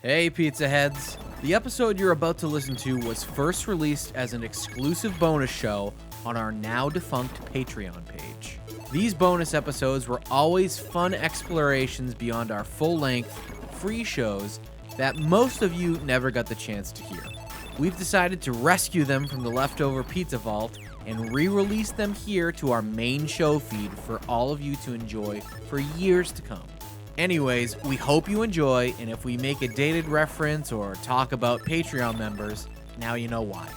Hey, pizza heads. The episode you're about to listen to was first released as an exclusive bonus show on our now defunct Patreon page. These bonus episodes were always fun explorations beyond our full-length, free shows that most of you never got the chance to hear. We've decided to rescue them from the leftover pizza vault and re-release them here to our main show feed for all of you to enjoy for years to come. Anyways, we hope you enjoy, and if we make a dated reference or talk about Patreon members, now you know why.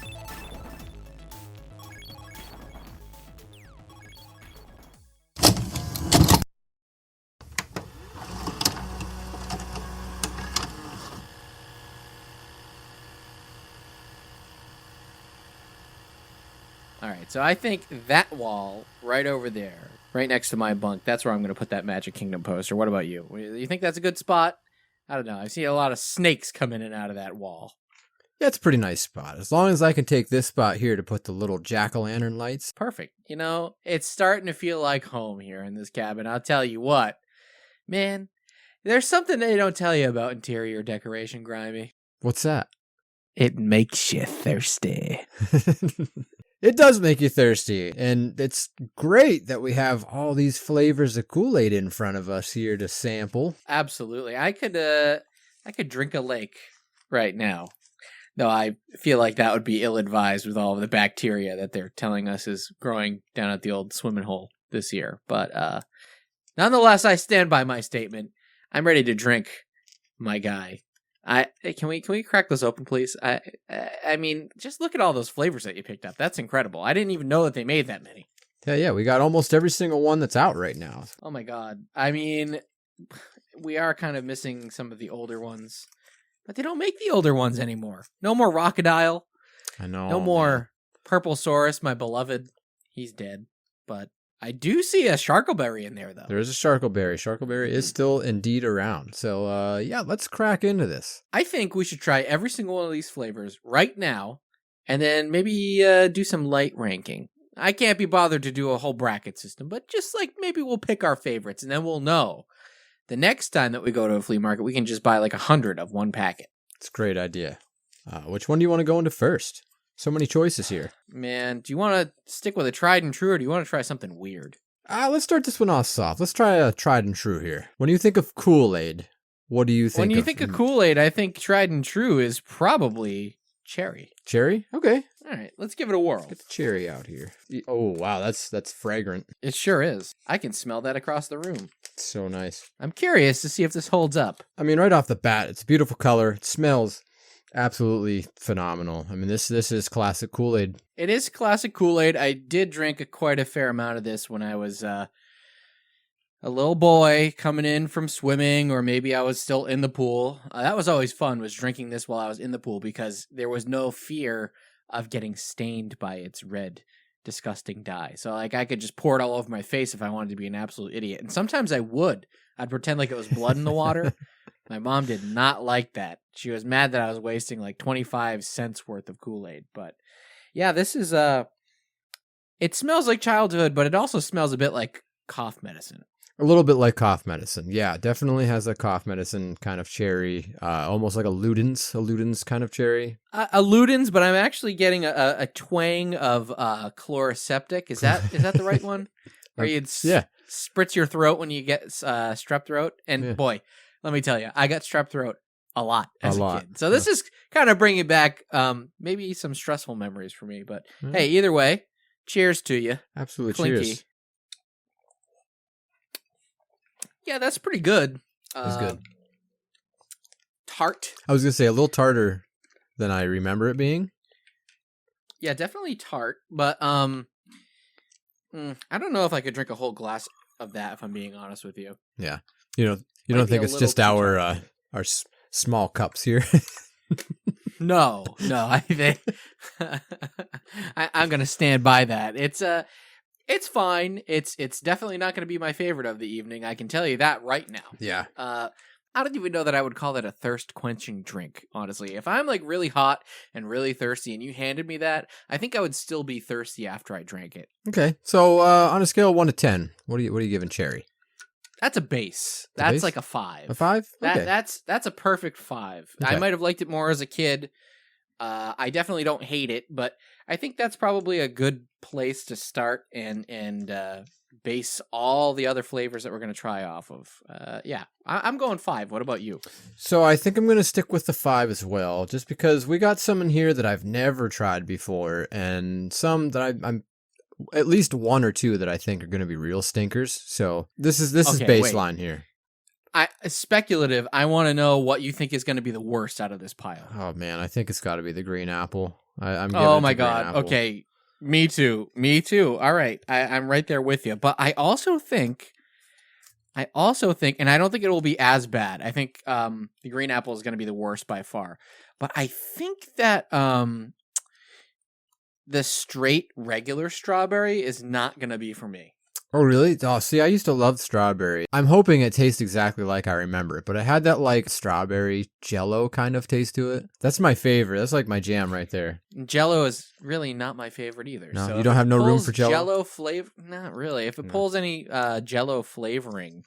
All right, so I think that wall right over there, right next to my bunk, that's where I'm going to put that Magic Kingdom poster. What about you? You think that's a good spot? I don't know. I see a lot of snakes come in and out of that wall. Yeah, it's a pretty nice spot. As long as I can take this spot here to put the little jack-o'-lantern lights. Perfect. You know, it's starting to feel like home here in this cabin. I'll tell you what. Man, there's something they don't tell you about interior decoration, Grimy. What's that? It makes you thirsty. It does make you thirsty, and it's great that we have all these flavors of Kool-Aid in front of us here to sample. Absolutely. I could drink a lake right now. Though I feel like that would be ill-advised with all of the bacteria that they're telling us is growing down at the old swimming hole this year. But nonetheless, I stand by my statement. I'm ready to drink, my guy. Can we crack those open, please? I mean, just look at all those flavors that you picked up. That's incredible. I didn't even know that they made that many. Yeah, we got almost every single one that's out right now. Oh my god. I mean, we are kind of missing some of the older ones, but they don't make the older ones anymore. No more Rockadile. I know. No more Purple Saurus, my beloved. He's dead. But I do see a Sharkleberry in there, though. There is a Sharkleberry. Sharkleberry is still indeed around. So, yeah, let's crack into this. I think we should try every single one of these flavors right now, and then maybe do some light ranking. I can't be bothered to do a whole bracket system, but just like maybe we'll pick our favorites, and then we'll know. The next time that we go to a flea market, we can just buy like 100 of one packet. It's a great idea. Which one do you want to go into first? So many choices here. Man, do you want to stick with a tried and true, or do you want to try something weird? Let's start this one off soft. Let's try a tried and true here. When you think of Kool-Aid, what do you think When you think of Kool-Aid, I think tried and true is probably cherry. Cherry? Okay. All right, let's give it a whirl. Get the cherry out here. Oh, wow, that's fragrant. It sure is. I can smell that across the room. It's so nice. I'm curious to see if this holds up. I mean, right off the bat, it's a beautiful color. It smells absolutely phenomenal. I mean, this is classic Kool-Aid. It is classic Kool-Aid. I did drink quite a fair amount of this when I was a little boy coming in from swimming, or maybe I was still in the pool. That was always fun, was drinking this while I was in the pool, because there was no fear of getting stained by its red, disgusting dye. So like I could just pour it all over my face if I wanted to be an absolute idiot. And sometimes I would. I'd pretend like it was blood in the water. My mom did not like that. She was mad that I was wasting like 25 cents worth of Kool-Aid. But yeah, this is it smells like childhood, but it also smells a bit like cough medicine. A little bit like cough medicine. Yeah, definitely has a cough medicine kind of cherry. Almost like a Ludens kind of cherry. A Ludens, but I'm actually getting a twang of chloroseptic. Is that the right one? Where you'd spritz your throat when you get strep throat. And boy, let me tell you, I got strep throat a lot as a kid. So this is kind of bringing back maybe some stressful memories for me. But hey, either way, cheers to you. Absolutely, Clinky. cheers. Yeah, that's pretty good. That's good. Tart. I was going to say a little tartar than I remember it being. Yeah, definitely tart. But I don't know if I could drink a whole glass of that, if I'm being honest with you. Yeah. You don't think it's just our small cups here? No. I think I'm going to stand by that. It's fine. It's definitely not going to be my favorite of the evening. I can tell you that right now. Yeah. I don't even know that I would call that a thirst quenching drink, honestly. If I'm like really hot and really thirsty and you handed me that, I think I would still be thirsty after I drank it. Okay. So on a scale of 1 to 10, what are you giving cherry? That's a base. A That's base? like a 5. A 5? Okay. That's a perfect 5. Okay. I might have liked it more as a kid. I definitely don't hate it, but I think that's probably a good place to start and base all the other flavors that we're going to try off of. Yeah, I'm going 5. What about you? So I think I'm going to stick with the 5 as well, just because we got some in here that I've never tried before, and some that I'm at least 1 or 2 that I think are going to be real stinkers. So this is baseline here. Speculative. I want to know what you think is going to be the worst out of this pile. Oh man, I think it's got to be the green apple. I'm giving Oh it my to green god. apple. Okay. Me too. All right. I'm right there with you. But I also think, and I don't think it will be as bad. I think the green apple is going to be the worst by far. But I think that the straight regular strawberry is not going to be for me. Oh really? Oh, see, I used to love strawberry. I'm hoping it tastes exactly like I remember it, but it had that like strawberry Jello kind of taste to it. That's my favorite. That's like my jam right there. Jello is really not my favorite either. No, so you don't have no room for Jello? Jello flavor? Not really. If it pulls any Jello flavoring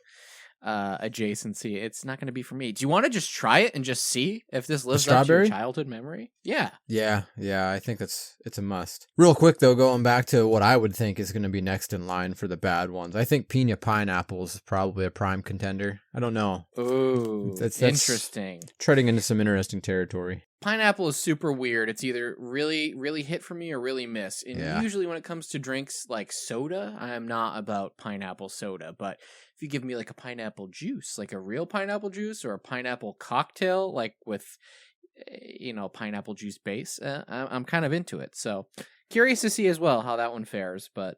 adjacency, it's not going to be for me. Do you want to just try it and just see if this lives up to your childhood memory? Yeah. Yeah, I think it's a must. Real quick though, going back to what I would think is going to be next in line for the bad ones, I think Pina Pineapple is probably a prime contender. I don't know. Ooh, that's interesting. Treading into some interesting territory. Pineapple is super weird. It's either really, really hit for me or really miss. And usually when it comes to drinks like soda, I am not about pineapple soda. But if you give me like a pineapple juice, like a real pineapple juice or a pineapple cocktail, like with, pineapple juice base, I'm kind of into it. So curious to see as well how that one fares. But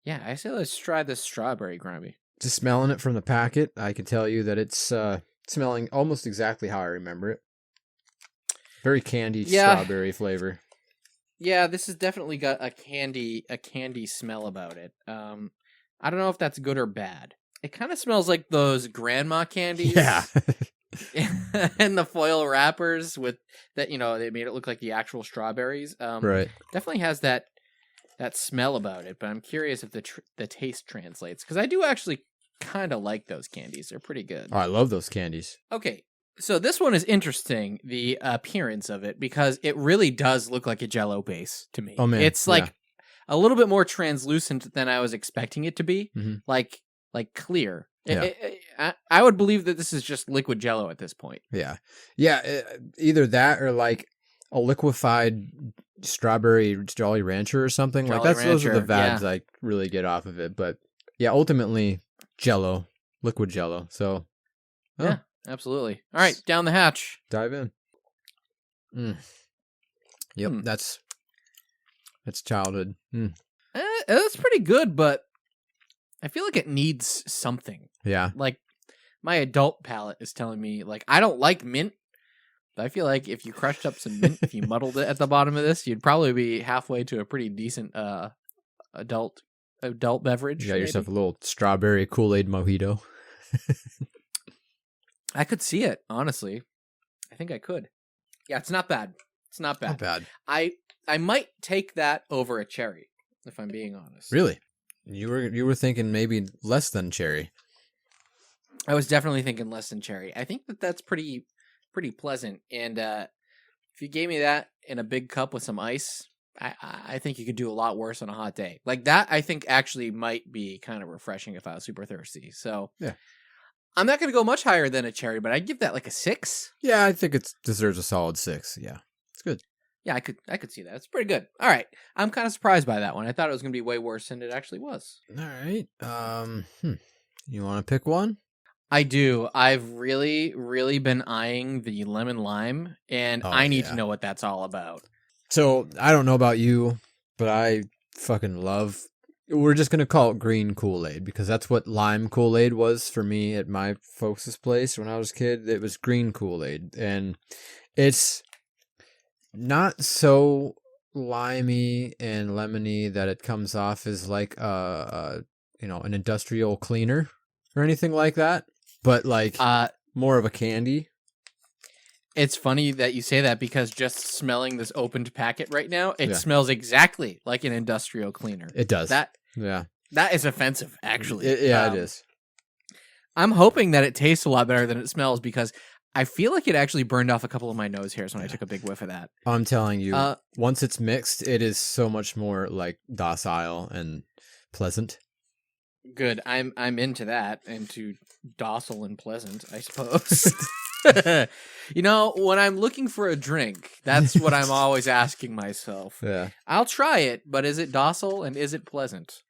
yeah, I say let's try this strawberry, Grumpy. Just smelling it from the packet, I can tell you that it's smelling almost exactly how I remember it. Very candy strawberry flavor. Yeah, this has definitely got a candy smell about it. I don't know if that's good or bad. It kind of smells like those grandma candies. Yeah. And the foil wrappers with that, they made it look like the actual strawberries. Right. Definitely has that smell about it, but I'm curious if the taste translates, because I do actually kind of like those candies. They're pretty good. Oh, I love those candies. Okay. So this one is interesting, the appearance of it, because it really does look like a Jello base to me. Oh man, it's like a little bit more translucent than I was expecting it to be, like clear. Yeah. I would believe that this is just liquid Jello at this point. Yeah. Either that or like a liquefied strawberry Jolly Rancher or something. Those are the vibes I really get off of it. But yeah, ultimately Jello, liquid Jello. So yeah. Absolutely. All right, down the hatch. Dive in. Yep, that's childhood. That's pretty good, but I feel like it needs something. Yeah. Like my adult palate is telling me, like, I don't like mint, but I feel like if you crushed up some mint, if you muddled it at the bottom of this, you'd probably be halfway to a pretty decent adult beverage. You got yourself a little strawberry Kool-Aid mojito. I could see it, honestly. I think I could. Yeah, it's not bad. Not bad. I might take that over a cherry, if I'm being honest. Really? You were thinking maybe less than cherry. I was definitely thinking less than cherry. I think that's pretty pleasant. And if you gave me that in a big cup with some ice, I think you could do a lot worse on a hot day. Like that, I think actually might be kind of refreshing if I was super thirsty. So yeah. I'm not going to go much higher than a cherry, but I'd give that like a 6. Yeah, I think it deserves a solid 6. Yeah, it's good. Yeah, I could see that. It's pretty good. All right, I'm kind of surprised by that one. I thought it was going to be way worse than it actually was. All right. You want to pick one? I do. I've really, really been eyeing the lemon lime, and I need to know what that's all about. So I don't know about you, but I fucking love. We're just going to call it green Kool-Aid because that's what lime Kool-Aid was for me at my folks' place when I was a kid. It was green Kool-Aid. And it's not so limey and lemony that it comes off as like an industrial cleaner or anything like that. But like more of a candy. It's funny that you say that because just smelling this opened packet right now, it smells exactly like an industrial cleaner. It does. That is offensive, actually. It is. I'm hoping that it tastes a lot better than it smells because I feel like it actually burned off a couple of my nose hairs when I took a big whiff of that. I'm telling you, once it's mixed, it is so much more like docile and pleasant. Good. I'm into that, into docile and pleasant, I suppose. You know, when I'm looking for a drink, that's what I'm always asking myself. Yeah. I'll try it, but is it docile and is it pleasant?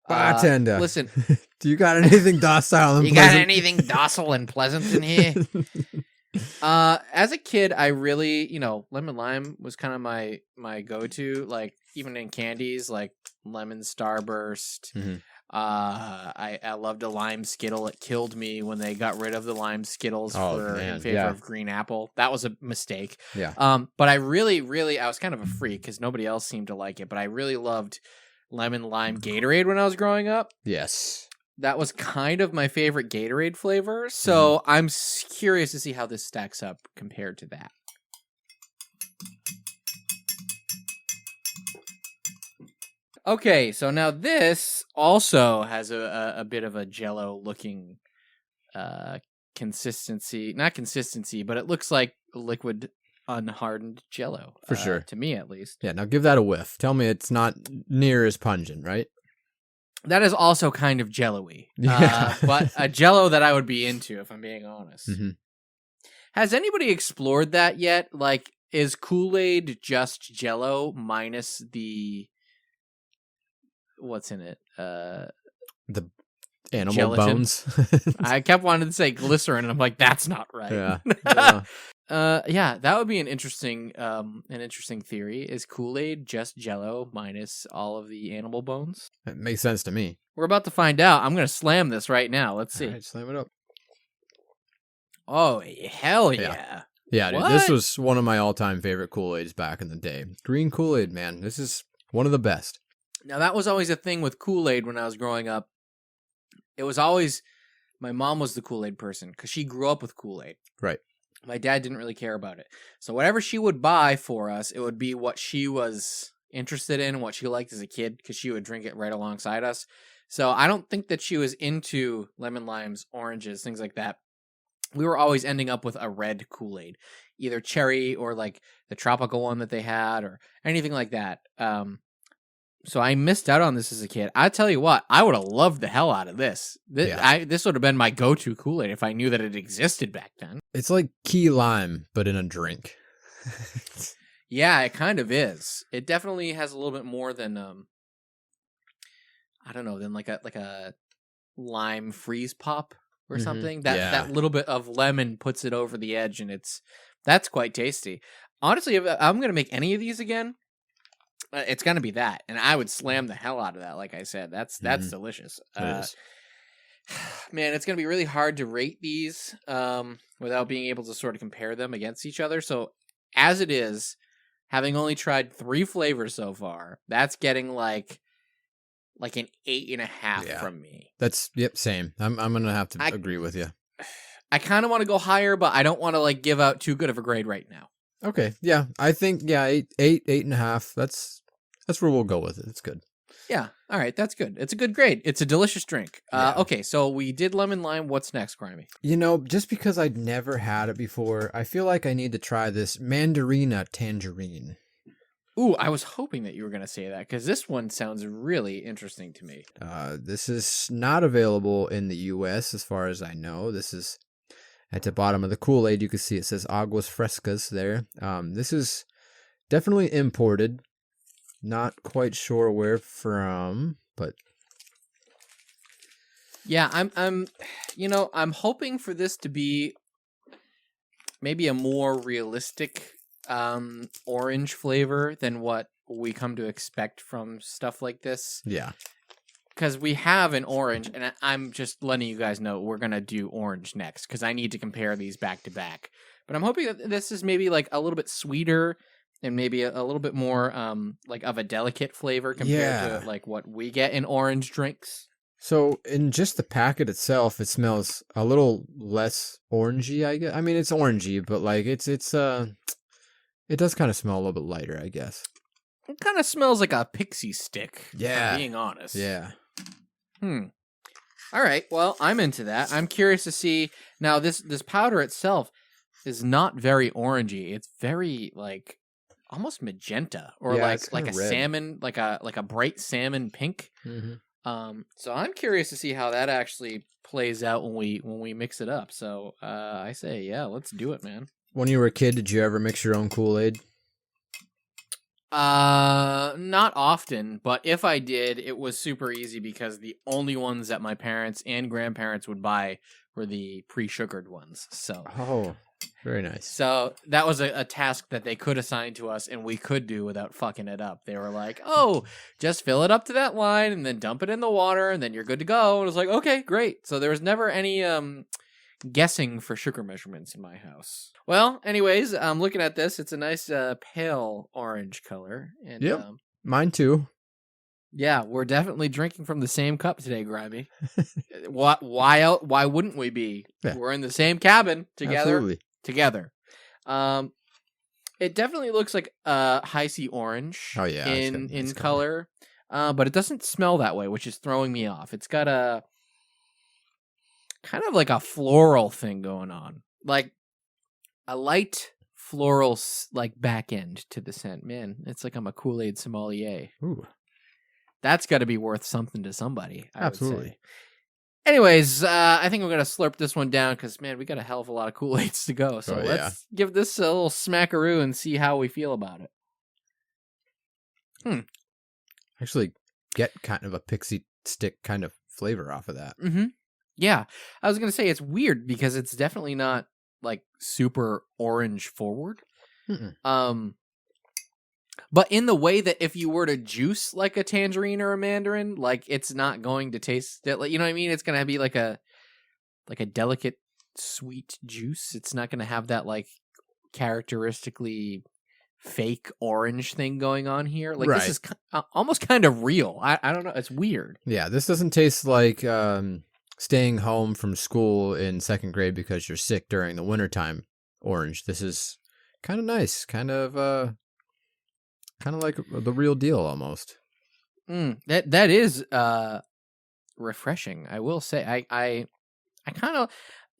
Bartender. Listen, do you got anything docile and you pleasant? got anything docile and pleasant in here? As a kid, I really, lemon lime was kind of my go-to, like even in candies, like lemon starburst. Mm-hmm. I loved a lime Skittle. It killed me when they got rid of the lime Skittles in favor of green apple. That was a mistake. Yeah. But I really, I was kind of a freak because nobody else seemed to like it, but I really loved lemon lime Gatorade when I was growing up. Yes. That was kind of my favorite Gatorade flavor. So I'm curious to see how this stacks up compared to that. Okay, so now this also has a bit of a Jell-O looking consistency. Not consistency, but it looks like liquid unhardened Jell-O. For sure. To me, at least. Yeah, now give that a whiff. Tell me it's not near as pungent, right? That is also kind of Jell-O-y. Yeah. But a Jell-O that I would be into, if I'm being honest. Mm-hmm. Has anybody explored that yet? Like, is Kool-Aid just Jell-O minus the... What's in it? The animal gelatin. Bones. I kept wanting to say glycerin, and I'm like, that's not right. Yeah. Yeah, that would be an interesting theory. Is Kool-Aid just Jell-O minus all of the animal bones? It makes sense to me. We're about to find out. I'm going to slam this right now. Let's see. All right, slam it up. Oh, hell yeah. Yeah, dude, What? this was one of my all-time favorite Kool-Aids back in the day. Green Kool-Aid, man. This is one of the best. Now, that was always a thing with Kool-Aid when I was growing up. It was always, my mom was the Kool-Aid person because she grew up with Kool-Aid. Right. My dad didn't really care about it. So whatever she would buy for us, it would be what she was interested in, what she liked as a kid, because she would drink it right alongside us. So I don't think that she was into lemon limes, oranges, things like that. We were always ending up with a red Kool-Aid, either cherry or like the tropical one that they had or anything like that. So I missed out on this as a kid. I tell you what, I would have loved the hell out of this. This would have been my go-to Kool-Aid if I knew that it existed back then. It's like key lime, but in a drink. Yeah, it kind of is. It definitely has a little bit more than I don't know, than like a lime freeze pop or something. That little bit of lemon puts it over the edge, and that's quite tasty. Honestly, if I'm gonna make any of these again, it's gonna be that, and I would slam the hell out of that. Like I said, that's delicious. It is. Man, it's gonna be really hard to rate these without being able to sort of compare them against each other. So, as it is, having only tried 3 flavors so far, that's getting like an 8.5 from me. That's same. I'm gonna have to agree with you. I kind of want to go higher, but I don't want to like give out too good of a grade right now. Okay, yeah, I think 8.5. That's where we'll go with it. It's good. Yeah, all right, that's good. It's a good grade. It's a delicious drink. Okay, so we did lemon lime. What's next, Grimy? You know, just because I'd never had it before, I feel like I need to try this Mandarina Tangerine. Ooh, I was hoping that you were going to say that because this one sounds really interesting to me. This is not available in the U.S. as far as I know. This is at the bottom of the Kool-Aid. You can see it says Aguas Frescas there. This is definitely imported. Not quite sure where from, but yeah, I'm hoping for this to be maybe a more realistic orange flavor than what we come to expect from stuff like this. Yeah. Because we have an orange, and I'm just letting you guys know we're going to do orange next, because I need to compare these back to back. But I'm hoping that this is maybe like a little bit sweeter, and maybe a little bit more like of a delicate flavor compared to like what we get in orange drinks. So in just the packet itself, it smells a little less orangey, I guess. I mean, it's orangey, but like it does kind of smell a little bit lighter, I guess. It kind of smells like a pixie stick. Yeah. If I'm being honest. Yeah. All right. Well, I'm into that. I'm curious to see now. This powder itself is not very orangey. It's very like almost magenta or Yeah, it's like kinda a red. salmon, like a bright salmon pink. Mm-hmm. So I'm curious to see how that actually plays out when we mix it up. So I say, yeah, let's do it, man. When you were a kid, did you ever mix your own Kool-Aid? Not often, but if I did, it was super easy because the only ones that my parents and grandparents would buy were the pre-sugared ones. Oh, very nice. So that was a task that they could assign to us and we could do without fucking it up. They were like, oh, just fill it up to that line and then dump it in the water and then you're good to go. And it was like, okay, great. So there was never any guessing for sugar measurements in my house. Well, anyways, I'm looking at this. It's a nice pale orange color. And Yep. Mine too. yeah, we're definitely drinking from the same cup today, Grimy. Why wouldn't we be? Yeah. We're in the same cabin together. Absolutely. Together. It definitely looks like high C orange. Oh, yeah, in color. But it doesn't smell that way, which is throwing me off. It's got a kind of like a floral thing going on. Like a light floral like back end to the scent. Man, it's like I'm a Kool-Aid sommelier. Ooh. That's got to be worth something to somebody. I Absolutely. would say. Anyways, I think we're going to slurp this one down because, man, we got a hell of a lot of Kool-Aids to go. So let's give this a little smackaroo and see how we feel about it. Actually get kind of a pixie stick kind of flavor off of that. Mm-hmm. Yeah. I was going to say it's weird because it's definitely not like super orange forward. Mm-mm. But in the way that if you were to juice like a tangerine or a mandarin, like it's not going to taste it. Like, you know what I mean? It's going to be like a delicate sweet juice. It's not going to have that like characteristically fake orange thing going on here. Like this is almost kind of real. I don't know. It's weird. Yeah, this doesn't taste like staying home from school in second grade because you're sick during the wintertime orange. This is kind of nice. Kind of like the real deal almost. That is refreshing. I will say I kind of,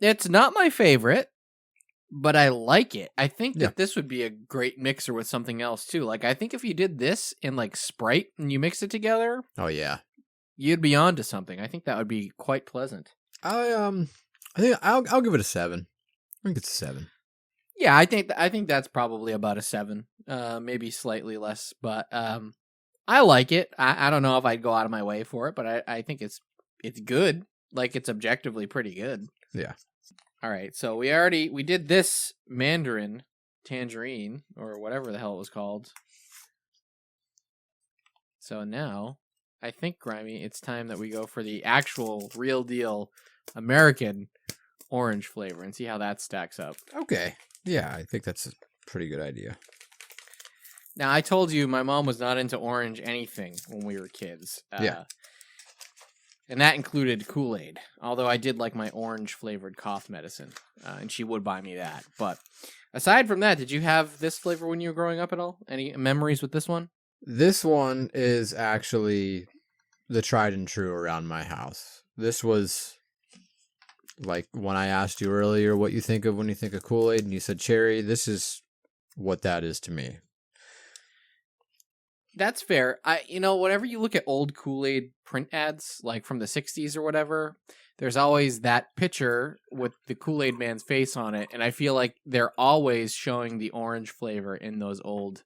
it's not my favorite, but I like it. I think that this would be a great mixer with something else too. Like I think if you did this in like Sprite and you mix it together, oh yeah, you'd be onto something. I think that would be quite pleasant. I think I'll give it a 7. I think it's a 7. Yeah, I think that's probably about a 7, maybe slightly less, but I like it. I don't know if I'd go out of my way for it, but I think it's good. Like it's objectively pretty good. Yeah. All right, so we did this mandarin, tangerine, or whatever the hell it was called. So now, I think, Grimy, it's time that we go for the actual, real deal American orange flavor and see how that stacks up. Okay. Yeah, I think that's a pretty good idea. Now, I told you my mom was not into orange anything when we were kids. Yeah. And that included Kool-Aid, although I did like my orange-flavored cough medicine, and she would buy me that. But aside from that, did you have this flavor when you were growing up at all? Any memories with this one? This one is actually the tried and true around my house. This was like when I asked you earlier what you think of when you think of Kool-Aid, and you said cherry. This is what that is to me. That's fair. Whenever you look at old Kool-Aid print ads, like from the 60s or whatever, there's always that picture with the Kool-Aid man's face on it. And I feel like they're always showing the orange flavor in those old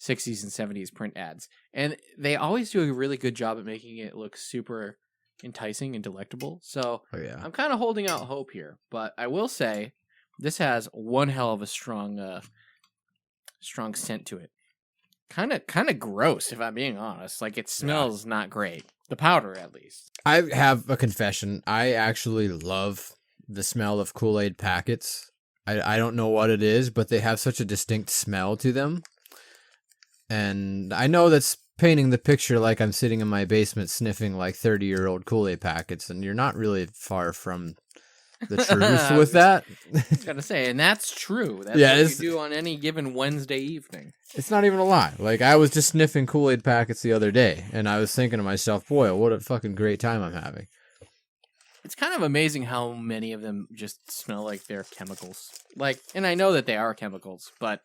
60s and 70s print ads. And they always do a really good job at making it look super enticing and delectable. So I'm kind of holding out hope here. But I will say, this has one hell of a strong scent to it. Kind of gross, if I'm being honest. Like, it smells not great. The powder, at least. I have a confession. I actually love the smell of Kool-Aid packets. I don't know what it is, but they have such a distinct smell to them. And I know that's painting the picture like I'm sitting in my basement sniffing like 30-year-old Kool-Aid packets, and you're not really far from the truth with that. I was going to say, and that's true. That's what you do on any given Wednesday evening. It's not even a lie. Like, I was just sniffing Kool-Aid packets the other day, and I was thinking to myself, boy, what a fucking great time I'm having. It's kind of amazing how many of them just smell like they're chemicals. Like, and I know that they are chemicals, but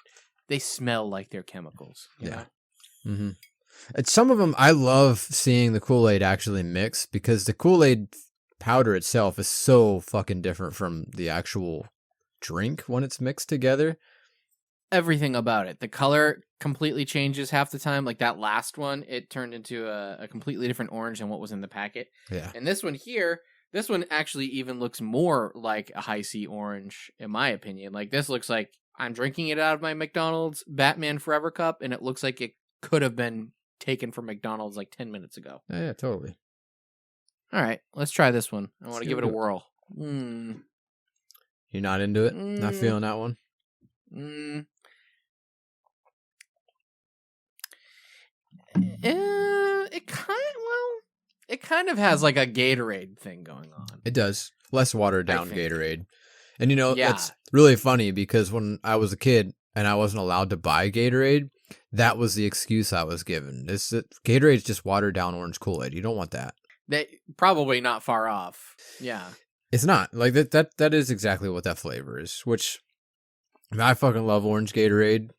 they smell like they're chemicals. You know? Mm-hmm. And some of them, I love seeing the Kool-Aid actually mix because the Kool-Aid powder itself is so fucking different from the actual drink when it's mixed together. Everything about it. The color completely changes half the time. Like that last one, it turned into a completely different orange than what was in the packet. Yeah. And this one here, this one actually even looks more like a high C orange, in my opinion. Like this looks like I'm drinking it out of my McDonald's Batman Forever cup, and it looks like it could have been taken from McDonald's like 10 minutes ago. Yeah, totally. All right, let's try this one. I want Let's to give it a do it. whirl. You're not into it? Not feeling that one? It kind of has like a Gatorade thing going on. It does. Less watered down Gatorade. And you know, Yeah. it's really funny because when I was a kid and I wasn't allowed to buy Gatorade, that was the excuse I was given. Gatorade's just watered down orange Kool-Aid. You don't want that. They probably not far off. Yeah. It's not. Like that is exactly what that flavor is, which I fucking love orange Gatorade.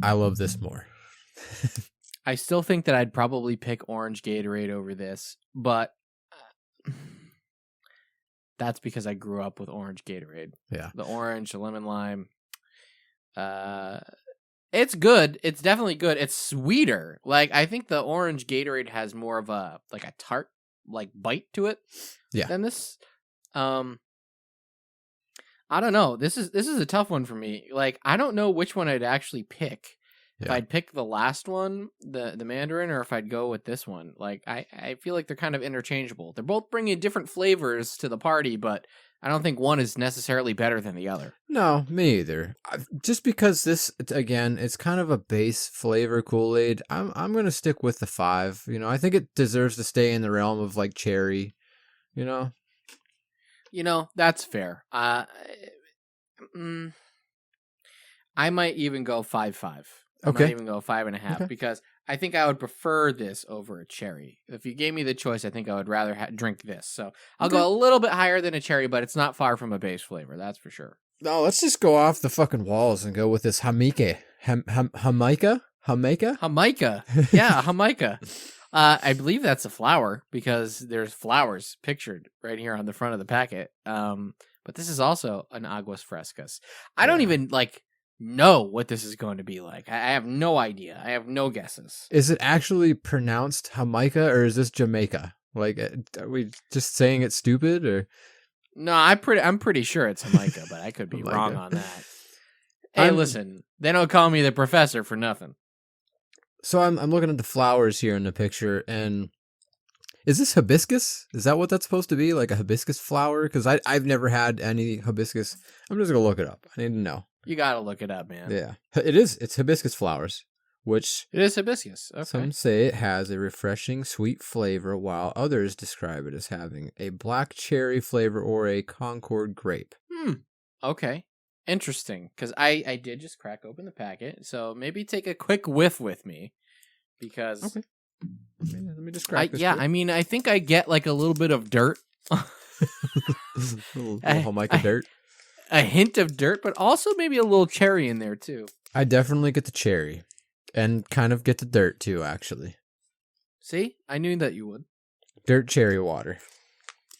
I love this more. I still think that I'd probably pick orange Gatorade over this, but that's because I grew up with orange Gatorade. Yeah. The orange, the lemon lime. It's good. It's definitely good. It's sweeter. Like I think the orange Gatorade has more of a like a tart like bite to it. Yeah. Than this. I don't know. This is a tough one for me. Like I don't know which one I'd actually pick. If Yeah. I'd pick the last one, the Mandarin, or if I'd go with this one. Like I feel like they're kind of interchangeable. They're both bringing different flavors to the party, but I don't think one is necessarily better than the other. No, me either. Just because this, again, it's kind of a base flavor Kool-Aid, I'm going to stick with the 5. You know, I think it deserves to stay in the realm of like cherry, you know? You know, that's fair. I might even go 5.5. I Okay. might even go 5.5 because I think I would prefer this over a cherry. If you gave me the choice, I think I would rather drink this. So I'll go a little bit higher than a cherry, but it's not far from a base flavor. That's for sure. No, let's just go off the fucking walls and go with this Jamaica. Jamaica? Jamaica. Yeah, Jamaica. I believe that's a flower because there's flowers pictured right here on the front of the packet. But this is also an aguas frescas. I don't even know what this is going to be like. I have no idea. I have no guesses. Is it actually pronounced Jamaica or is this Jamaica? Like, are we just saying it's stupid or? No, I'm pretty sure it's Jamaica, but I could be wrong on that. Hey, listen, they don't call me the professor for nothing. So I'm looking at the flowers here in the picture, and is this hibiscus? Is that what that's supposed to be? Like a hibiscus flower? Because I've never had any hibiscus. I'm just gonna look it up. I need to know. You gotta look it up, man. Yeah, it is. It's hibiscus flowers, which it is hibiscus. Okay. Some say it has a refreshing sweet flavor, while others describe it as having a black cherry flavor or a Concord grape. Okay. Interesting, because I did just crack open the packet, so maybe take a quick whiff with me, because okay. Let me just crack this. I mean, I think I get like a little bit of dirt, little Jamaica dirt, a hint of dirt, but also maybe a little cherry in there too. I definitely get the cherry, and kind of get the dirt too. Actually, see, I knew that you would. Dirt cherry water.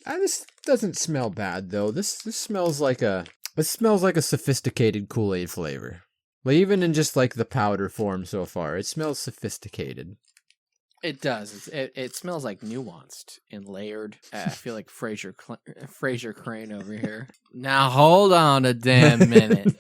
This doesn't smell bad though. This smells like a. It smells like a sophisticated Kool-Aid flavor. Like even in just like the powder form so far, it smells sophisticated. It does. It smells like nuanced and layered. I feel like Fraser Crane over here. Now hold on a damn minute.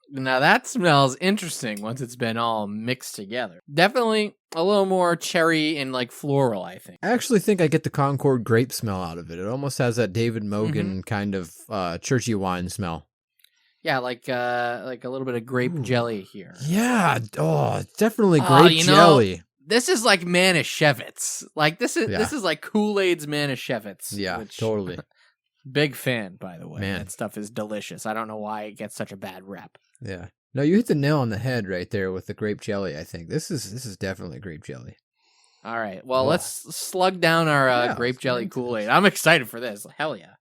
Now that smells interesting once it's been all mixed together. Definitely a little more cherry and like floral, I think. I actually think I get the Concord grape smell out of it. It almost has that David Mogan kind of churchy wine smell. Yeah, like a little bit of grape jelly here. Yeah, definitely grape jelly. This is like Manischewitz. Like this is like Kool-Aid's Manischewitz. Yeah, totally. Big fan, by the way. Man. That stuff is delicious. I don't know why it gets such a bad rep. Yeah. No, you hit the nail on the head right there with the grape jelly, I think. This is definitely grape jelly. All right. Well, Oh. let's slug down our Yeah, grape let's get jelly into Kool-Aid. this. I'm excited for this. Hell yeah.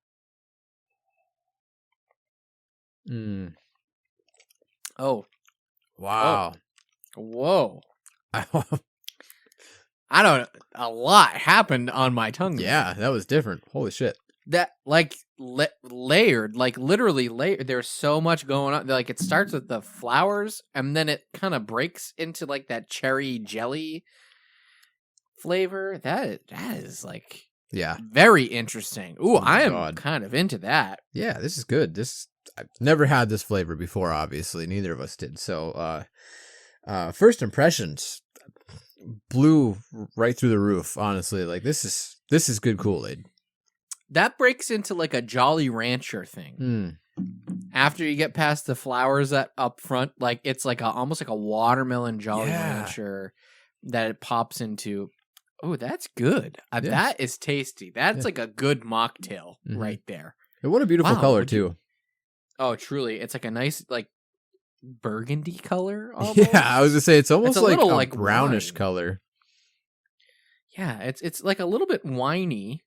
Mm. Oh. Wow. Whoa. I don't. A lot happened on my tongue. there. Yeah, that was different. Holy shit. That like layered, like literally layered. There's so much going on. Like it starts with the flowers, and then it kind of breaks into like that cherry jelly flavor. That is like Yeah. very interesting. Ooh, Oh my I am God. kind of into that. Yeah, this is good. I've never had this flavor before, obviously. Neither of us did. So first impressions blew right through the roof, honestly. Like this is good Kool-Aid. That breaks into like a Jolly Rancher thing. Mm. After you get past the flowers that up front, like it's like almost like a watermelon Jolly Yeah. Rancher that it pops into. Oh, that's good. Yes. That is tasty. That's Yeah. like a good mocktail Mhm. right there. And what a beautiful Wow, color would you- too. Oh, truly. It's like a nice like burgundy color almost. Yeah, I was gonna say it's almost a like little a like brownish wine. color. Yeah, it's like a little bit winey,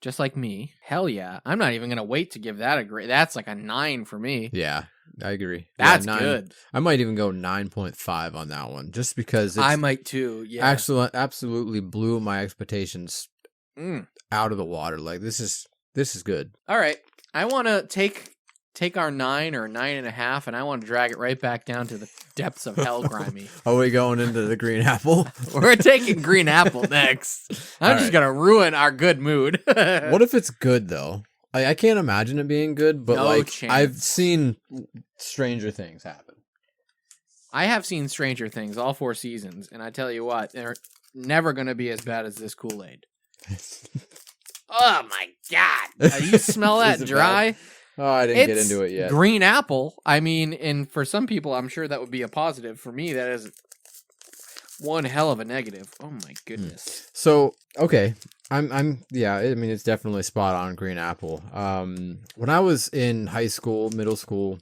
just like me. Hell yeah. I'm not even going to wait to give that a grade. That's like a 9 for me. Yeah, I agree. That's yeah, 9. good. I might even go 9.5 on that one, just because I it's might too. Yeah. absolutely blew my expectations out of the water. Like this is good. All right. I want to take our 9 or 9.5, and I want to drag it right back down to the depths of hell, Grimy. Are we going into the green apple? We're taking green apple next. I'm All just right. gonna ruin our good mood. What if it's good though? I can't imagine it being good, but No like chance. I've seen stranger things happen. I have seen Stranger Things all 4 seasons, and I tell you what, they're never gonna be as bad as this Kool-Aid. Oh my god! You smell that Is it dry? Oh, I didn't get It's into it yet. green apple. I mean, and for some people, I'm sure that would be a positive. For me, that is one hell of a negative. Oh my goodness. So okay, I'm yeah. I mean, it's definitely spot on green apple. When I was in high school, middle school,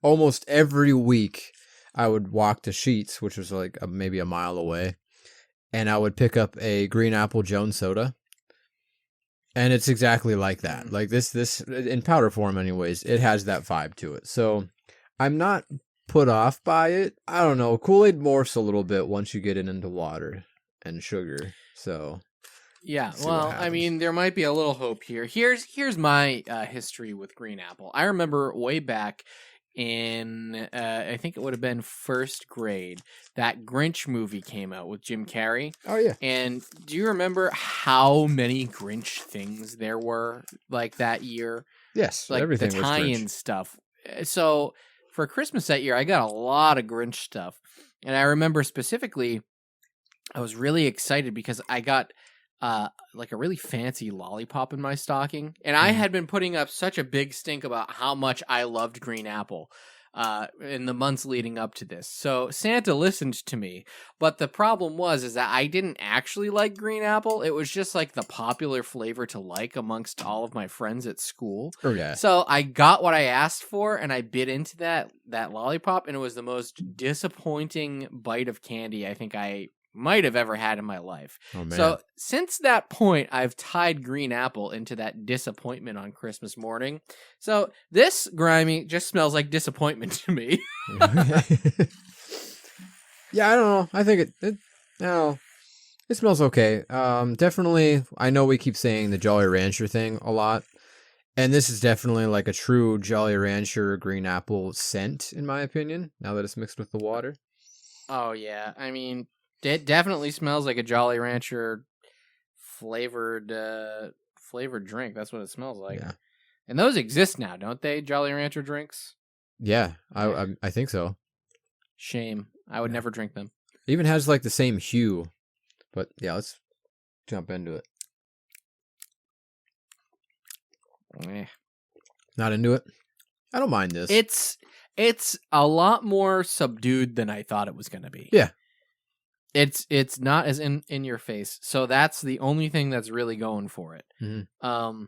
almost every week I would walk to Sheetz, which was like maybe a mile away, and I would pick up a green apple Jones soda. And it's exactly like that. Like this in powder form anyways, it has that vibe to it. So I'm not put off by it. I don't know. Kool-Aid morphs a little bit once you get it into water and sugar. So Yeah, see what well, I happens. mean, there might be a little hope here. Here's my history with green apple. I remember way back in I think it would have been first grade, that Grinch movie came out with Jim Carrey. Oh yeah. And do you remember how many Grinch things there were like that year? Yes. Like everything the was tie-in Grinch. stuff. So for Christmas that year, I got a lot of Grinch stuff. And I remember specifically, I was really excited because I got like a really fancy lollipop in my stocking. And I had been putting up such a big stink about how much I loved green apple in the months leading up to this. So Santa listened to me. But the problem is that I didn't actually like green apple. It was just like the popular flavor to like amongst all of my friends at school. Okay. So I got what I asked for, and I bit into that lollipop, and it was the most disappointing bite of candy I think I might have ever had in my life. Oh man. So since that point, I've tied green apple into that disappointment on Christmas morning. So this, Grimy, just smells like disappointment to me. Yeah, I don't know. I think it smells okay. Definitely. I know we keep saying the Jolly Rancher thing a lot, and this is definitely like a true Jolly Rancher green apple scent, in my opinion. Now that it's mixed with the water. Oh yeah, I mean, it definitely smells like a Jolly Rancher flavored drink. That's what it smells like. Yeah. And those exist now, don't they? Jolly Rancher drinks. Yeah, I think so. Shame. I would never drink them. It even has like the same hue. But yeah, let's jump into it. Eh. Not into it? I don't mind this. It's a lot more subdued than I thought it was going to be. Yeah. It's not as in your face. So that's the only thing that's really going for it. Mhm. I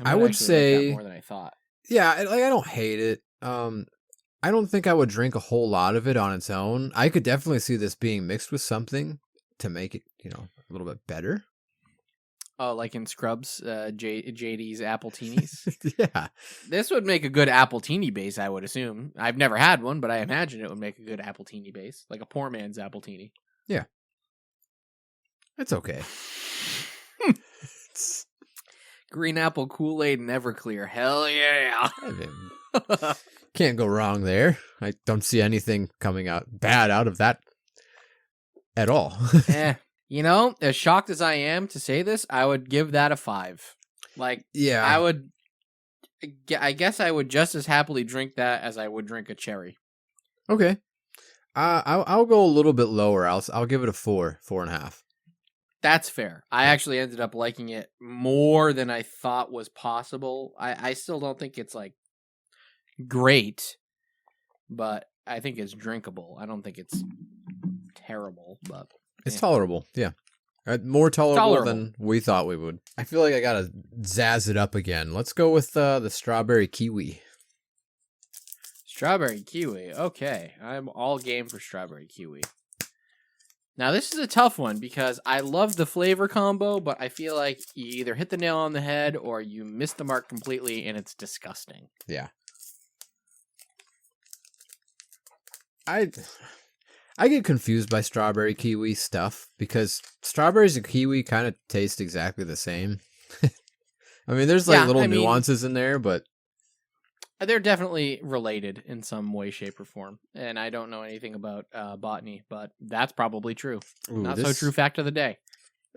I would actually like that say more than I thought. yeah, I don't hate it. I don't think I would drink a whole lot of it on its own. I could definitely see this being mixed with something to make it, a little bit better. Oh, like in Scrubs, JD's Appletinis? Yeah. This would make a good Appletini base, I would assume. I've never had one, but I imagine it would make a good Appletini base. Like a poor man's Appletini. Yeah. It's okay. Green apple Kool-Aid and Everclear. Hell yeah. Can't go wrong there. I don't see anything coming out bad out of that at all. As shocked as I am to say this, I would give that a 5. Yeah. I guess I would just as happily drink that as I would drink a cherry. Okay. I'll go a little bit lower. I'll give it a 4.5. That's fair. I actually ended up liking it more than I thought was possible. I still don't think it's great, but I think it's drinkable. I don't think it's terrible, but it's tolerable. Yeah. More tolerable than we thought we would. I feel like I gotta zazz it up again. Let's go with the strawberry kiwi. Strawberry kiwi. Okay. I'm all game for strawberry kiwi. Now, this is a tough one because I love the flavor combo, but I feel like you either hit the nail on the head or you miss the mark completely, and it's disgusting. Yeah. I get confused by strawberry kiwi stuff because strawberries and kiwi kind of taste exactly the same. I mean, there's little nuances in there, but they're definitely related in some way, shape, or form. And I don't know anything about botany, but that's probably true. Ooh, Not so true fact of the day.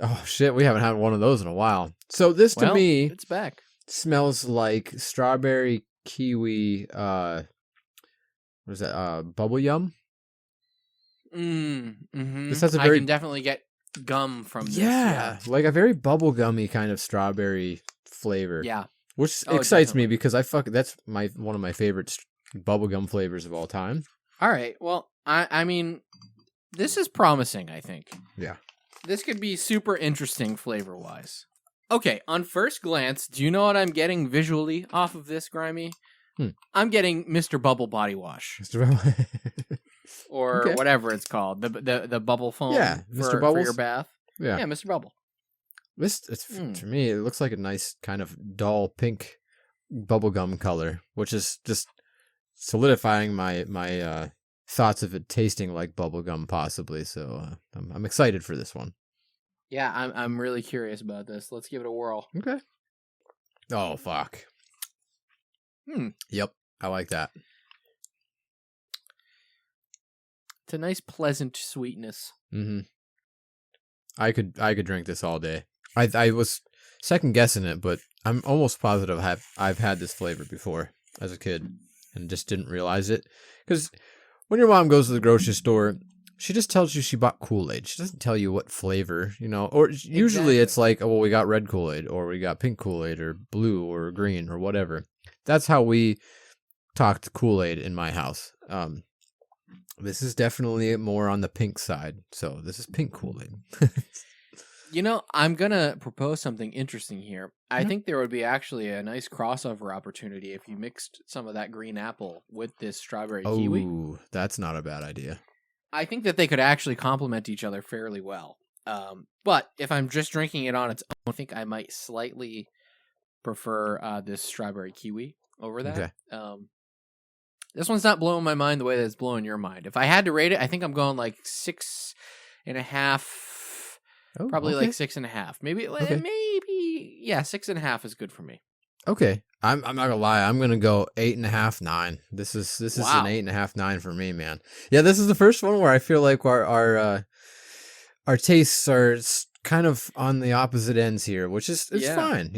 Oh, shit. We haven't had one of those in a while. So this, to me, it's back. Smells like strawberry kiwi, what is that, bubble yum? Mm-hmm. This has I can definitely get gum from this. Yeah, like a very bubblegummy kind of strawberry flavor. Yeah. Which excites me because that's one of my favorite bubblegum flavors of all time. All right. Well, I mean, this is promising, I think. Yeah. This could be super interesting flavor-wise. Okay, on first glance, do you know what I'm getting visually off of this, Grimy? I'm getting Mr. Bubble Body Wash. Mr. Bubble. Or whatever it's called. The bubble foam Mr. Bubbles? for your bath. Yeah, Mr. Bubble. To me, it looks like a nice kind of dull pink bubblegum color, which is just solidifying my thoughts of it tasting like bubblegum possibly. So I'm excited for this one. Yeah, I'm really curious about this. Let's give it a whirl. Okay. Oh, fuck. Yep, I like that. It's a nice, pleasant sweetness. Mm-hmm. I could drink this all day. I was second guessing it, but I'm almost positive I've had this flavor before as a kid and just didn't realize it. Because when your mom goes to the grocery store, she just tells you she bought Kool-Aid. She doesn't tell you what flavor, Or usually it's like, oh, well, we got red Kool-Aid, or we got pink Kool-Aid, or blue, or green, or whatever. That's how we talked Kool-Aid in my house. This is definitely more on the pink side, so this is pink Kool-Aid. I'm going to propose something interesting here. I think there would be actually a nice crossover opportunity if you mixed some of that green apple with this strawberry kiwi. Oh, that's not a bad idea. I think that they could actually complement each other fairly well. But if I'm just drinking it on its own, I think I might slightly prefer this strawberry kiwi over that. Okay. This one's not blowing my mind the way that it's blowing your mind. If I had to rate it, I think I'm going like 6.5. Probably like 6.5. Maybe, 6.5 is good for me. Okay. I'm not gonna lie. I'm gonna go 8.5, 9. This is an 8.5, 9 for me, man. Yeah, this is the first one where I feel like our tastes are kind of on the opposite ends here, which is fine.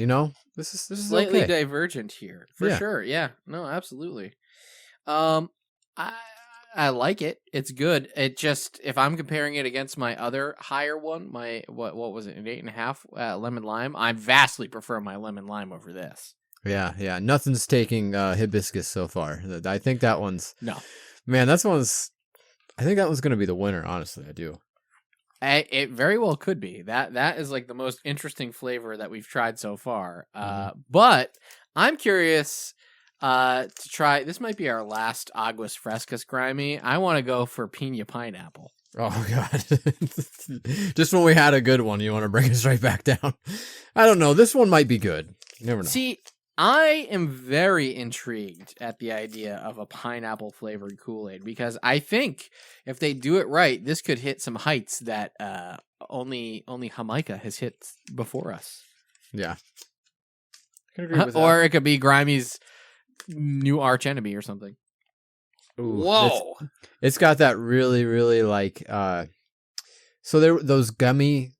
This is slightly okay. Divergent here for sure. Yeah, no, absolutely. I like it. It's good. It just, if I'm comparing it against my other higher one, my what was it, an 8.5 lemon lime, I vastly prefer my lemon lime over this. Yeah. Nothing's taking hibiscus so far. I think that one's man. I think that one's gonna be the winner. Honestly, I do. It very well could be. That is like the most interesting flavor that we've tried so far. But I'm curious To try, this might be our last Aguas Frescas Grimy. I want to go for Pina Pineapple. Oh God! Just when we had a good one, you want to bring us right back down. I don't know. This one might be good. You never know. See, I am very intrigued at the idea of a pineapple flavored Kool-Aid because I think if they do it right, this could hit some heights that only Jamaica has hit before us. Yeah, I can agree with that. Or it could be Grimey's new arch enemy or something. Ooh, Whoa! It's got that really, really like. So there, those gummy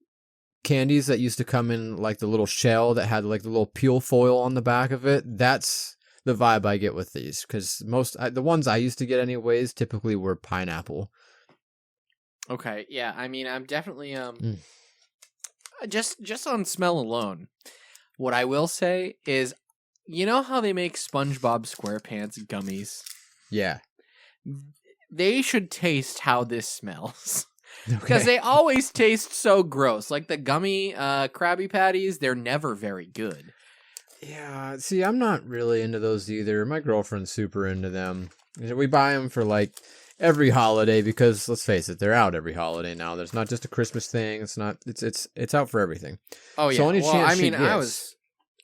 candies that used to come in like the little shell that had like the little peel foil on the back of it. That's the vibe I get with these because the ones I used to get anyways typically were pineapple. Okay, yeah. I mean, I'm definitely just on smell alone. What I will say is, you know how they make SpongeBob SquarePants gummies? Yeah. They should taste how this smells. Because they always taste so gross. Like the gummy Krabby Patties, they're never very good. Yeah, see, I'm not really into those either. My girlfriend's super into them. We buy them for like every holiday because let's face it, they're out every holiday now. There's not just a Christmas thing. It's not. It's out for everything. Oh yeah. So any well, chance I mean, she gets,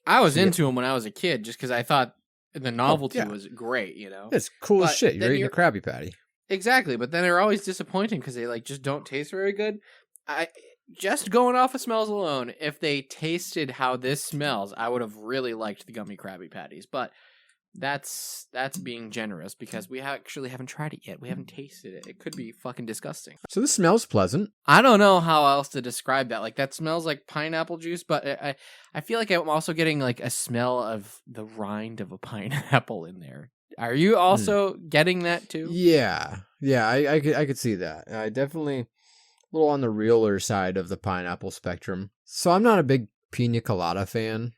I was into them when I was a kid just because I thought the novelty yeah. was great. You know, it's cool as But shit. You're then eating a Krabby Patty. Exactly, but then they're always disappointing because they like just don't taste very good. I just going off of smells alone, if they tasted how this smells, I would have really liked the gummy Krabby Patties. But that's being generous because we actually haven't tried it yet. We haven't tasted it. It could be fucking disgusting. So this smells pleasant. I don't know how else to describe that. Like that smells like pineapple juice, but I feel like I'm also getting like a smell of the rind of a pineapple in there. Are you also getting that too? Yeah, I could see that. I definitely a little on the realer side of the pineapple spectrum. So I'm not a big pina colada fan,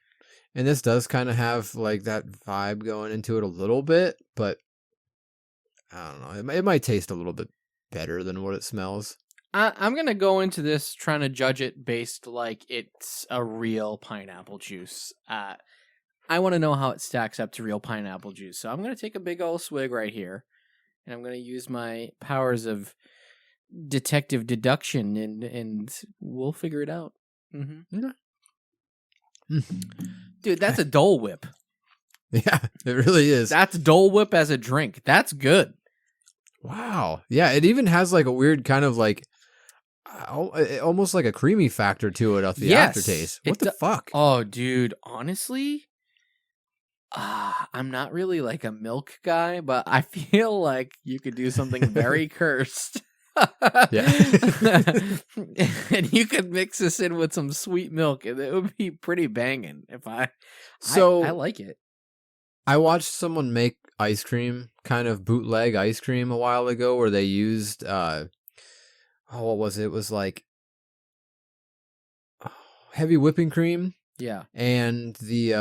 and this does kind of have like that vibe going into it a little bit, but I don't know. It might taste a little bit better than what it smells. I'm gonna go into this trying to judge it based like it's a real pineapple juice. I want to know how it stacks up to real pineapple juice. So I'm going to take a big old swig right here. And I'm going to use my powers of detective deduction and we'll figure it out. Mm-hmm. Okay. Dude, that's a Dole Whip. Yeah, it really is. That's Dole Whip as a drink. That's good. Wow. Yeah, it even has like a weird kind of like almost like a creamy factor to it off the aftertaste. What the fuck? Oh, dude, honestly, I'm not really like a milk guy, but I feel like you could do something very cursed. Yeah. And you could mix this in with some sweet milk and it would be pretty banging if I like it. I watched someone make ice cream, kind of bootleg ice cream a while ago where they used what was it? It was like heavy whipping cream. Yeah. And the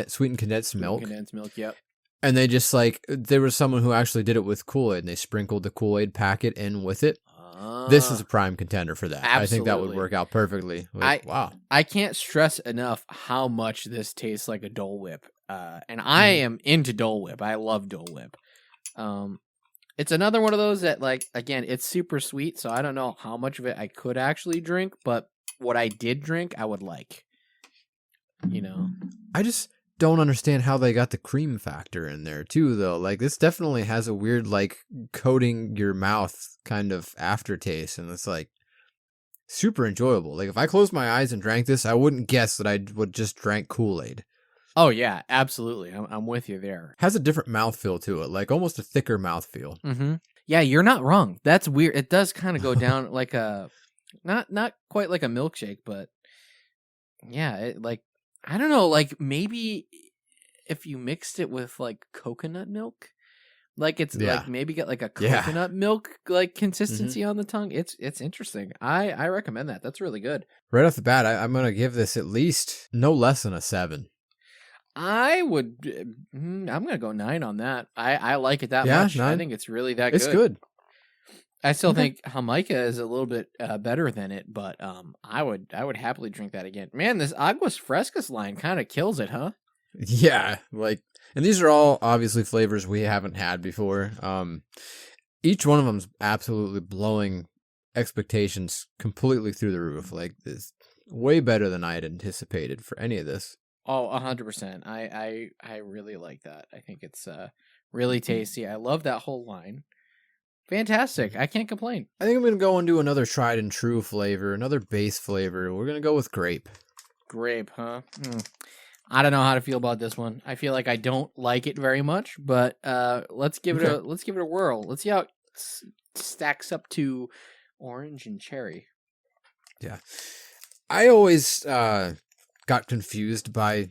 sweetened condensed milk. Condensed milk, yep. And they just like, there was someone who actually did it with Kool-Aid and they sprinkled the Kool-Aid packet in with it. This is a prime contender for that. Absolutely. I think that would work out perfectly. Like, wow. I can't stress enough how much this tastes like a Dole Whip. And I am into Dole Whip. I love Dole Whip. It's another one of those that, like, again, it's super sweet, so I don't know how much of it I could actually drink, but what I did drink, I would like. You know? I just don't understand how they got the cream factor in there, too, though. Like, this definitely has a weird, like, coating your mouth kind of aftertaste, and it's, like, super enjoyable. Like, if I closed my eyes and drank this, I wouldn't guess that I would just drank Kool-Aid. Oh, yeah, absolutely. I'm with you there. Has a different mouthfeel to it, like almost a thicker mouthfeel. Mm-hmm. Yeah, you're not wrong. That's weird. It does kind of go down like a, not quite like a milkshake, but yeah, it, like, I don't know, like maybe if you mixed it with like coconut milk, like it's like maybe get like a coconut milk like consistency on the tongue. It's interesting. I recommend that. That's really good. Right off the bat, I'm gonna give this at least no less than a 7. I'm gonna go 9 on that. I like it that much. 9? I think it's really that good. It's good. I still think Jamaica is a little bit better than it, but I would happily drink that again. Man, this Aguas Frescas line kind of kills it, huh? Yeah, like, and these are all obviously flavors we haven't had before. Each one of them's absolutely blowing expectations completely through the roof. Like, this way better than I had anticipated for any of this. Oh, 100%. I really like that. I think it's really tasty. I love that whole line. Fantastic. I can't complain. I think I'm gonna go and do another tried and true flavor, another base flavor. We're gonna go with grape. Grape, huh? I don't know how to feel about this one. I feel like I don't like it very much, but let's give it a whirl. Let's see how it stacks up to orange and cherry. Yeah, I always got confused by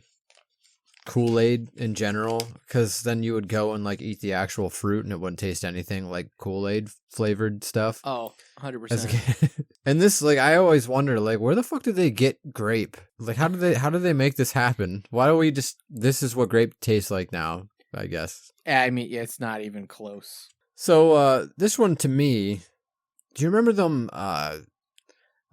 Kool-Aid in general, because then you would go and like eat the actual fruit and it wouldn't taste anything like Kool-Aid flavored stuff. Oh, As a 100%. kid. And this, like, I always wonder, like, where the fuck did they get grape? Like, how did they make this happen? Why don't we just, this is what grape tastes like now, I guess. I mean, it's not even close. So, this one to me, do you remember them,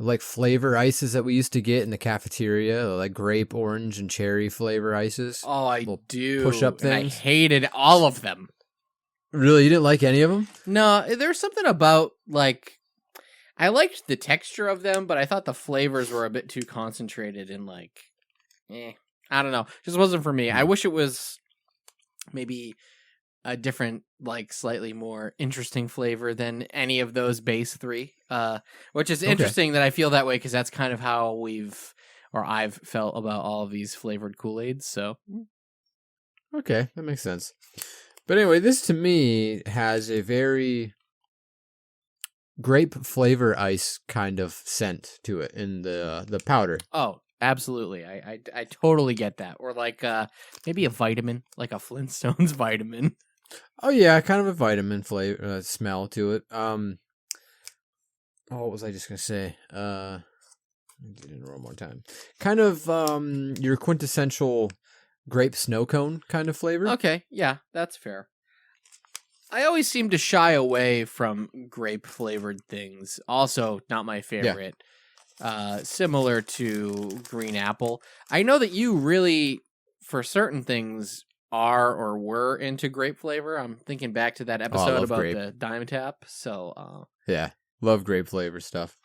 like flavor ices that we used to get in the cafeteria, like grape, orange, and cherry flavor ices? Oh, I Little do. push-up And I things? hated all of them. Really, you didn't like any of them? No, there's something about, like, I liked the texture of them, but I thought the flavors were a bit too concentrated and, like, I don't know. Just wasn't for me. I wish it was maybe a different, like, slightly more interesting flavor than any of those base three. Which is interesting that I feel that way, because that's kind of how I've felt about all of these flavored Kool-Aids. So Okay, that makes sense. But anyway, this to me has a very grape flavor ice kind of scent to it in the powder. oh, absolutely. I totally get that. Or like maybe a vitamin, like a Flintstones vitamin. Oh yeah, kind of a vitamin flavor smell to it. What was I just gonna say? Let me do it one more time. Kind of your quintessential grape snow cone kind of flavor. Okay, yeah, that's fair. I always seem to shy away from grape flavored things. Also, not my favorite. Similar to green apple. I know that you really, for certain things, are or were into grape flavor. I'm thinking back to that episode about grape. the Dime Tap. So, Yeah, love grape flavor stuff.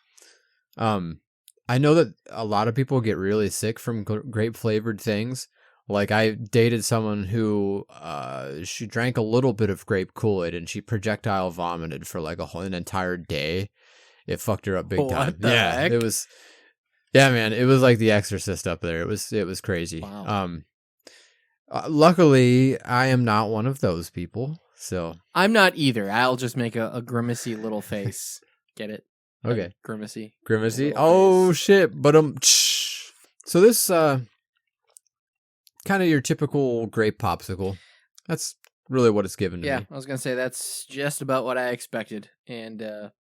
I know that a lot of people get really sick from grape flavored things. Like, I dated someone who she drank a little bit of grape Kool-Aid and she projectile vomited for like an entire day. It fucked her up big time. What the heck? It was. Yeah, man, it was like The Exorcist up there. It was crazy. Wow. Luckily, I am not one of those people. So I'm not either. I'll just make a grimacy little face. Get it? okay, Grimacy. grimacy. Little Oh face. shit! But so this kind of your typical grape popsicle. That's really what it's given to Yeah, me. I was gonna say that's just about what I expected. And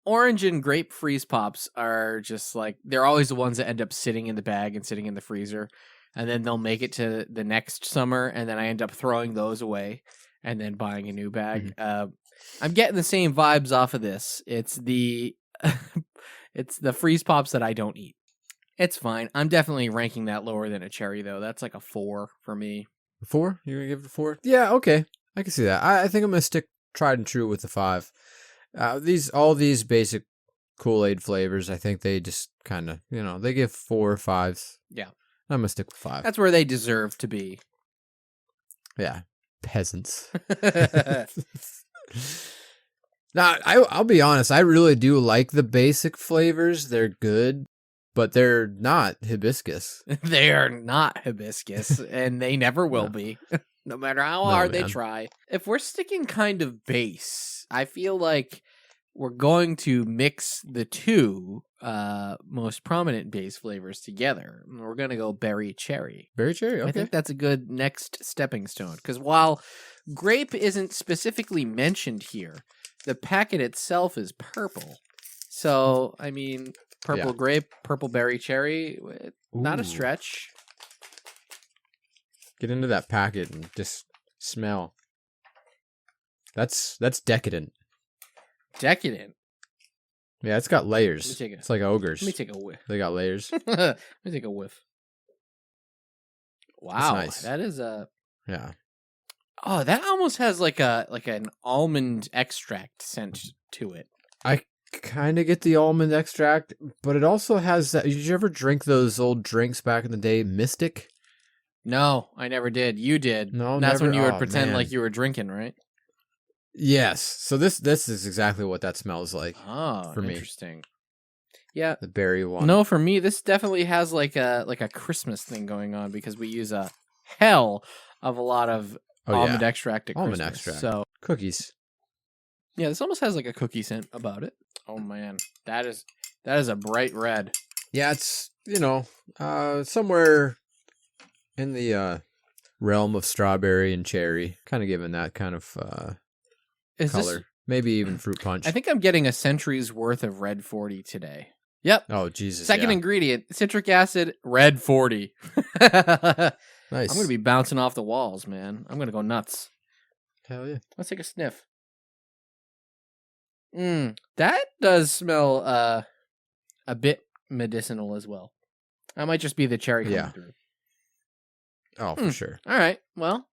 orange and grape freeze pops are just like, they're always the ones that end up sitting in the bag and sitting in the freezer, and then they'll make it to the next summer, and then I end up throwing those away and then buying a new bag. I'm getting the same vibes off of this. It's the it's the freeze pops that I don't eat. It's fine. I'm definitely ranking that lower than a cherry, though. That's like a 4 for me. 4? You're gonna give it a 4? Yeah, okay, I can see that. I think I'm gonna stick tried and true with the 5. All these basic Kool-Aid flavors, I think they just kind of, they give 4 or 5s. Yeah. I'm gonna stick with 5. That's where they deserve to be. Yeah, peasants. Now, I'll be honest. I really do like the basic flavors. They're good, but they're not hibiscus. They are not hibiscus, and they never will be, no matter how hard they try. If we're sticking kind of base, I feel like we're going to mix the two most prominent base flavors together. We're going to go berry cherry. Berry cherry, okay. I think that's a good next stepping stone, because while grape isn't specifically mentioned here, the packet itself is purple. So, I mean, purple grape, purple berry cherry, not a stretch. Get into that packet and just smell. That's decadent. Decadent. Yeah, it's got layers. Let me take It's like ogres. Let me take a whiff. They got layers. Let me take a whiff. Wow, nice. that is a. Yeah. Oh, that almost has like an almond extract scent to it. I kind of get the almond extract, but it also has that. Did you ever drink those old drinks back in the day, Mystic? No, I never did. You did. No, And that's never. when you would Oh, pretend like man. you were drinking, right? Yes. So this is exactly what that smells like Oh, for me. interesting. Yeah. The berry one. No, for me, this definitely has like a Christmas thing going on because we use a hell of a lot of almond extract at Almond Christmas. extract. So Cookies. yeah, this almost has like a cookie scent about it. Oh man, that is a bright red. Yeah, it's somewhere in the realm of strawberry and cherry, kind of giving that kind of Is color. this? Maybe even fruit punch. I think I'm getting a century's worth of red 40 today. Yep. Oh Jesus! Second yeah. ingredient: citric acid, red 40. Nice. I'm gonna be bouncing off the walls, man. I'm gonna go nuts. Hell yeah. Let's take a sniff. That does smell a bit medicinal as well. That might just be the cherry coming through. Oh, for sure. All right. Well,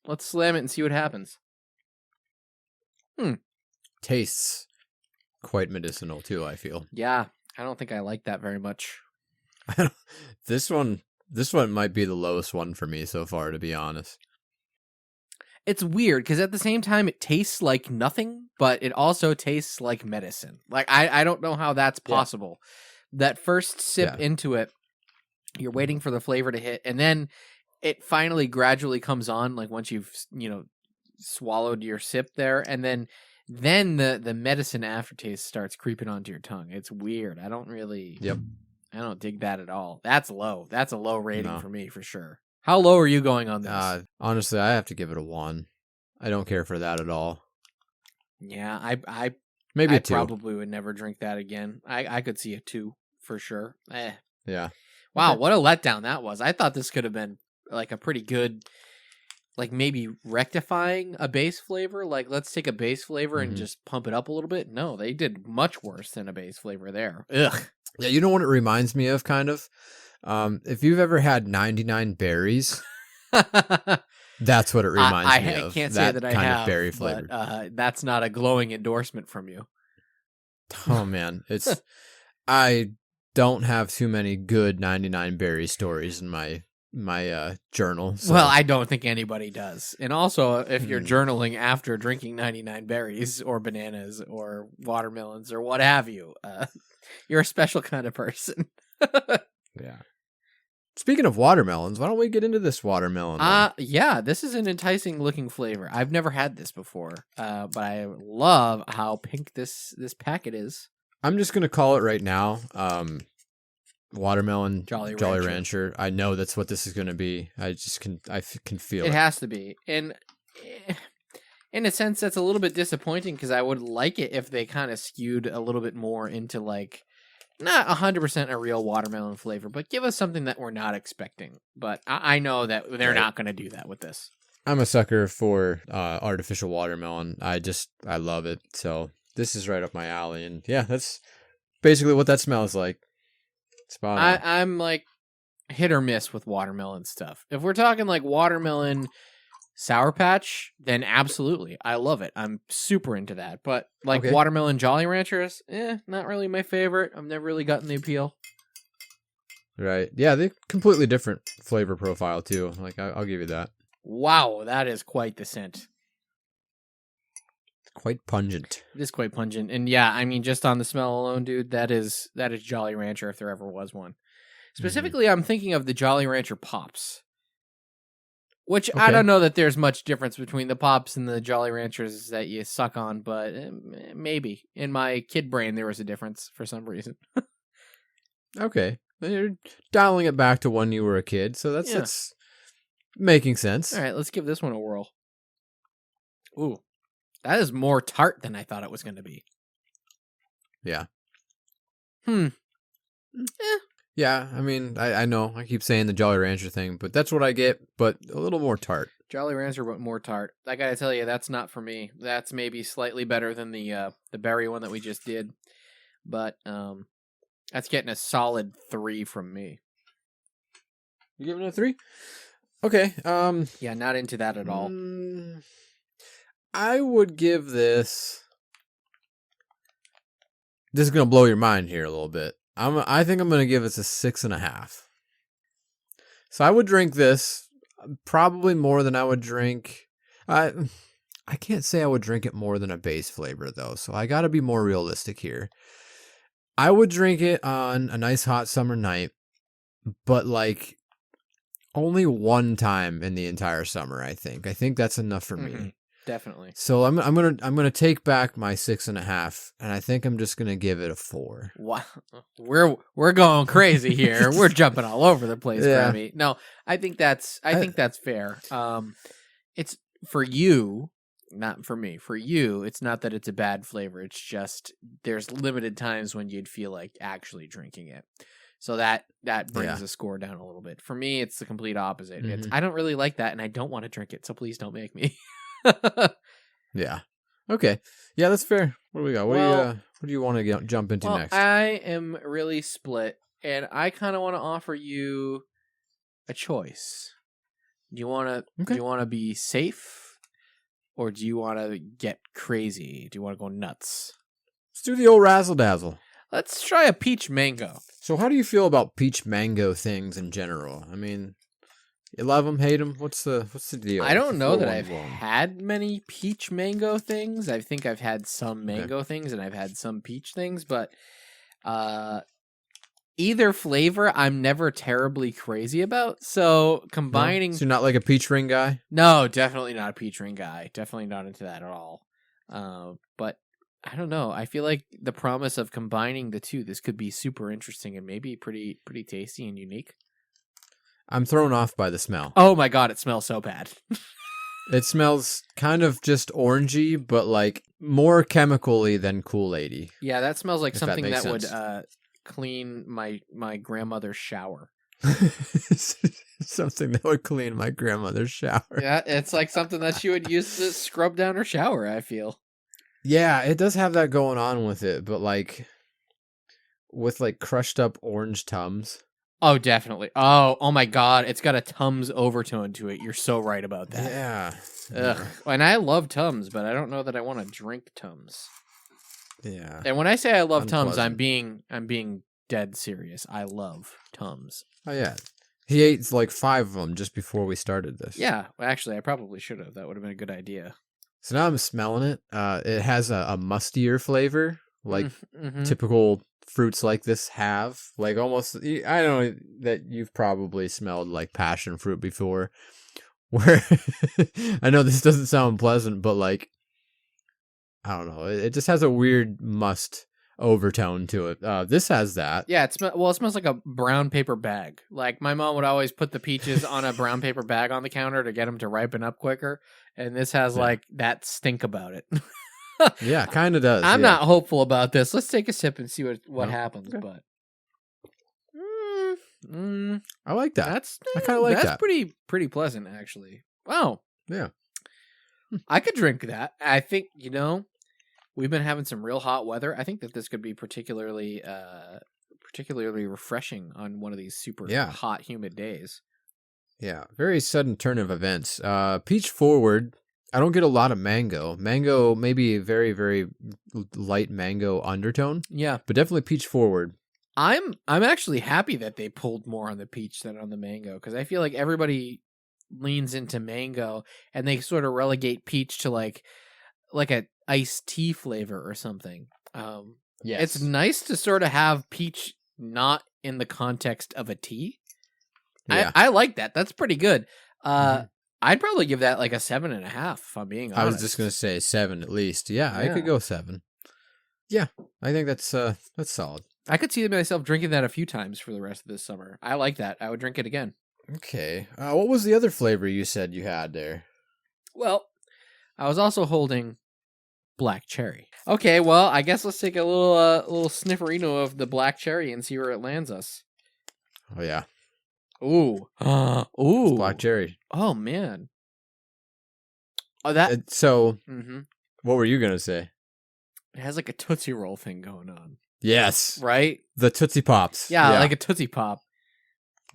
let's slam it and see what happens. Tastes quite medicinal too, I feel. Yeah, I don't think I like that very much. This one might be the lowest one for me so far, to be honest. It's weird because at the same time it tastes like nothing, but it also tastes like medicine. Like I don't know how that's possible. That first sip into it, you're waiting for the flavor to hit, and then it finally gradually comes on. Like once you've swallowed your sip there, and then the medicine aftertaste starts creeping onto your tongue. It's weird. I don't really. Yep. I don't dig that at all. That's low. That's a low rating for me for sure. How low are you going on this? Honestly, I have to give it a 1. I don't care for that at all. Yeah, I maybe a 2. Probably would never drink that again. I could see a 2 for sure. Yeah. Wow, Okay. what a letdown that was. I thought this could have been like a pretty good, like maybe rectifying a base flavor. Like let's take a base flavor and just pump it up a little bit. No, they did much worse than a base flavor there. Ugh. Yeah, you know what it reminds me of, kind of? If you've ever had 99 berries, that's what it reminds me of. I can't say that I kind have, of berry flavor. but that's not a glowing endorsement from you. Oh man, I don't have too many good 99 berry stories in my journal. So. Well, I don't think anybody does. And also, if you're journaling after drinking 99 berries or bananas or watermelons or what have you, you're a special kind of person. Yeah. Speaking of watermelons, why don't we get into this watermelon? Yeah, this is an enticing looking flavor. I've never had this before, but I love how pink this packet is. I'm just gonna call it right now. Watermelon Jolly Rancher. I know that's what this is gonna be. I can feel it. It has to be, and in a sense, that's a little bit disappointing because I would like it if they kind of skewed a little bit more into like. Not 100% a real watermelon flavor, but give us something that we're not expecting. But I know that they're not going to do that with this. I'm a sucker for artificial watermelon. I love it. So this is right up my alley. And yeah, that's basically what that smells like. Spot on. I'm like hit or miss with watermelon stuff. If we're talking like watermelon Sour Patch, then absolutely. I love it. I'm super into that. But like watermelon Jolly Ranchers, not really my favorite. I've never really gotten the appeal. Right. Yeah, they're completely different flavor profile too. Like I'll give you that. Wow, that is quite the scent. Quite pungent. It is quite pungent. And yeah, I mean just on the smell alone, dude, that is Jolly Rancher if there ever was one. Specifically, I'm thinking of the Jolly Rancher Pops. Which I don't know that there's much difference between the Pops and the Jolly Ranchers that you suck on, but maybe. In my kid brain, there was a difference for some reason. Okay. You're dialing it back to when you were a kid, so that's making sense. All right, let's give this one a whirl. Ooh, that is more tart than I thought it was going to be. Yeah. Yeah, I mean, I know, I keep saying the Jolly Rancher thing, but that's what I get, but a little more tart. Jolly Rancher, but more tart. I gotta tell you, that's not for me. That's maybe slightly better than the berry one that we just did, but that's getting a solid 3 from me. You giving it a 3? Okay. Yeah, not into that at all. I would give this. This is gonna blow your mind here a little bit. I think I'm gonna give this a 6.5. So I would drink this probably more than I would drink. I can't say I would drink it more than a base flavor though. So I got to be more realistic here. I would drink it on a nice hot summer night, but like only one time in the entire summer. I think that's enough for me. Definitely. So I'm gonna take back my 6.5, and I think I'm just gonna give it a 4. Wow, we're going crazy here. We're jumping all over the place, Yeah. Grammy. No, I think that's fair. It's for you, not for me. For you, it's not that it's a bad flavor. It's just there's limited times when you'd feel like actually drinking it. So that brings the score down a little bit. For me, it's the complete opposite. It's I don't really like that, and I don't want to drink it. So please don't make me. Yeah. Okay. Yeah, that's fair. What do we got? What do you want to jump into next? I am really split, and I kind of want to offer you a choice. Do you want to be safe, or do you want to get crazy? Do you want to go nuts? Let's do the old razzle dazzle. Let's try a peach mango. So, how do you feel about peach mango things in general? I mean, you love them, hate them? What's the deal? I don't know that I've had many peach mango things. I think I've had some mango things and I've had some peach things, but either flavor I'm never terribly crazy about. So combining, So you're not like a peach ring guy? No, definitely not a peach ring guy. Definitely not into that at all. But I don't know. I feel like the promise of combining the two, this could be super interesting and maybe pretty tasty and unique. I'm thrown off by the smell. Oh my god, it smells so bad. It smells kind of just orangey, but like more chemically than Kool-Aid-y. Yeah, that smells like something that sense. would clean my grandmother's shower. Something that would clean my grandmother's shower. Yeah, it's like something that she would use to scrub down her shower, I feel. Yeah, it does have that going on with it, but like with like crushed up orange Tums. Oh, definitely. Oh my god, it's got a Tums overtone to it. You're so right about that. Yeah. Ugh. And I love Tums, but I don't know that I want to drink Tums. Yeah. And when I say I love Tums, I'm being dead serious. I love Tums. Oh yeah. He ate like 5 of them just before we started this. Yeah, actually, I probably should have. That would have been a good idea. So now I'm smelling it. It has a mustier flavor, like typical fruits like this have. Like almost, I know that you've probably smelled like passion fruit before. Where I know this doesn't sound pleasant, but like, I don't know. It just has a weird must overtone to it. This has that. Yeah, it smells like a brown paper bag. Like my mom would always put the peaches on a brown paper bag on the counter to get them to ripen up quicker, and this has like that stink about it. Yeah, kind of does. I'm not hopeful about this. Let's take a sip and see what happens. Okay. But I like that. I kind of like that. That's pretty pleasant, actually. Wow. Yeah. I could drink that. I think we've been having some real hot weather. I think that this could be particularly refreshing on one of these super hot, humid days. Yeah, very sudden turn of events. Peach forward. I don't get a lot of mango. Mango, maybe a very, very light mango undertone. Yeah, but definitely peach forward. I'm actually happy that they pulled more on the peach than on the mango, because I feel like everybody leans into mango and they sort of relegate peach to like a iced tea flavor or something. Yes. It's nice to sort of have peach not in the context of a tea. Yeah. I like that. That's pretty good. I'd probably give that like a 7.5 if I'm being honest. I was just going to say 7 at least. Yeah, I could go 7. Yeah, I think that's solid. I could see myself drinking that a few times for the rest of this summer. I like that. I would drink it again. Okay. What was the other flavor you said you had there? Well, I was also holding black cherry. Okay, well, I guess let's take a little snifferino of the black cherry and see where it lands us. Oh yeah. Ooh. Ooh. It's black cherry. Oh man. Oh that What were you gonna say? It has like a Tootsie Roll thing going on. Yes. Right? The Tootsie Pops. Yeah, like a Tootsie Pop.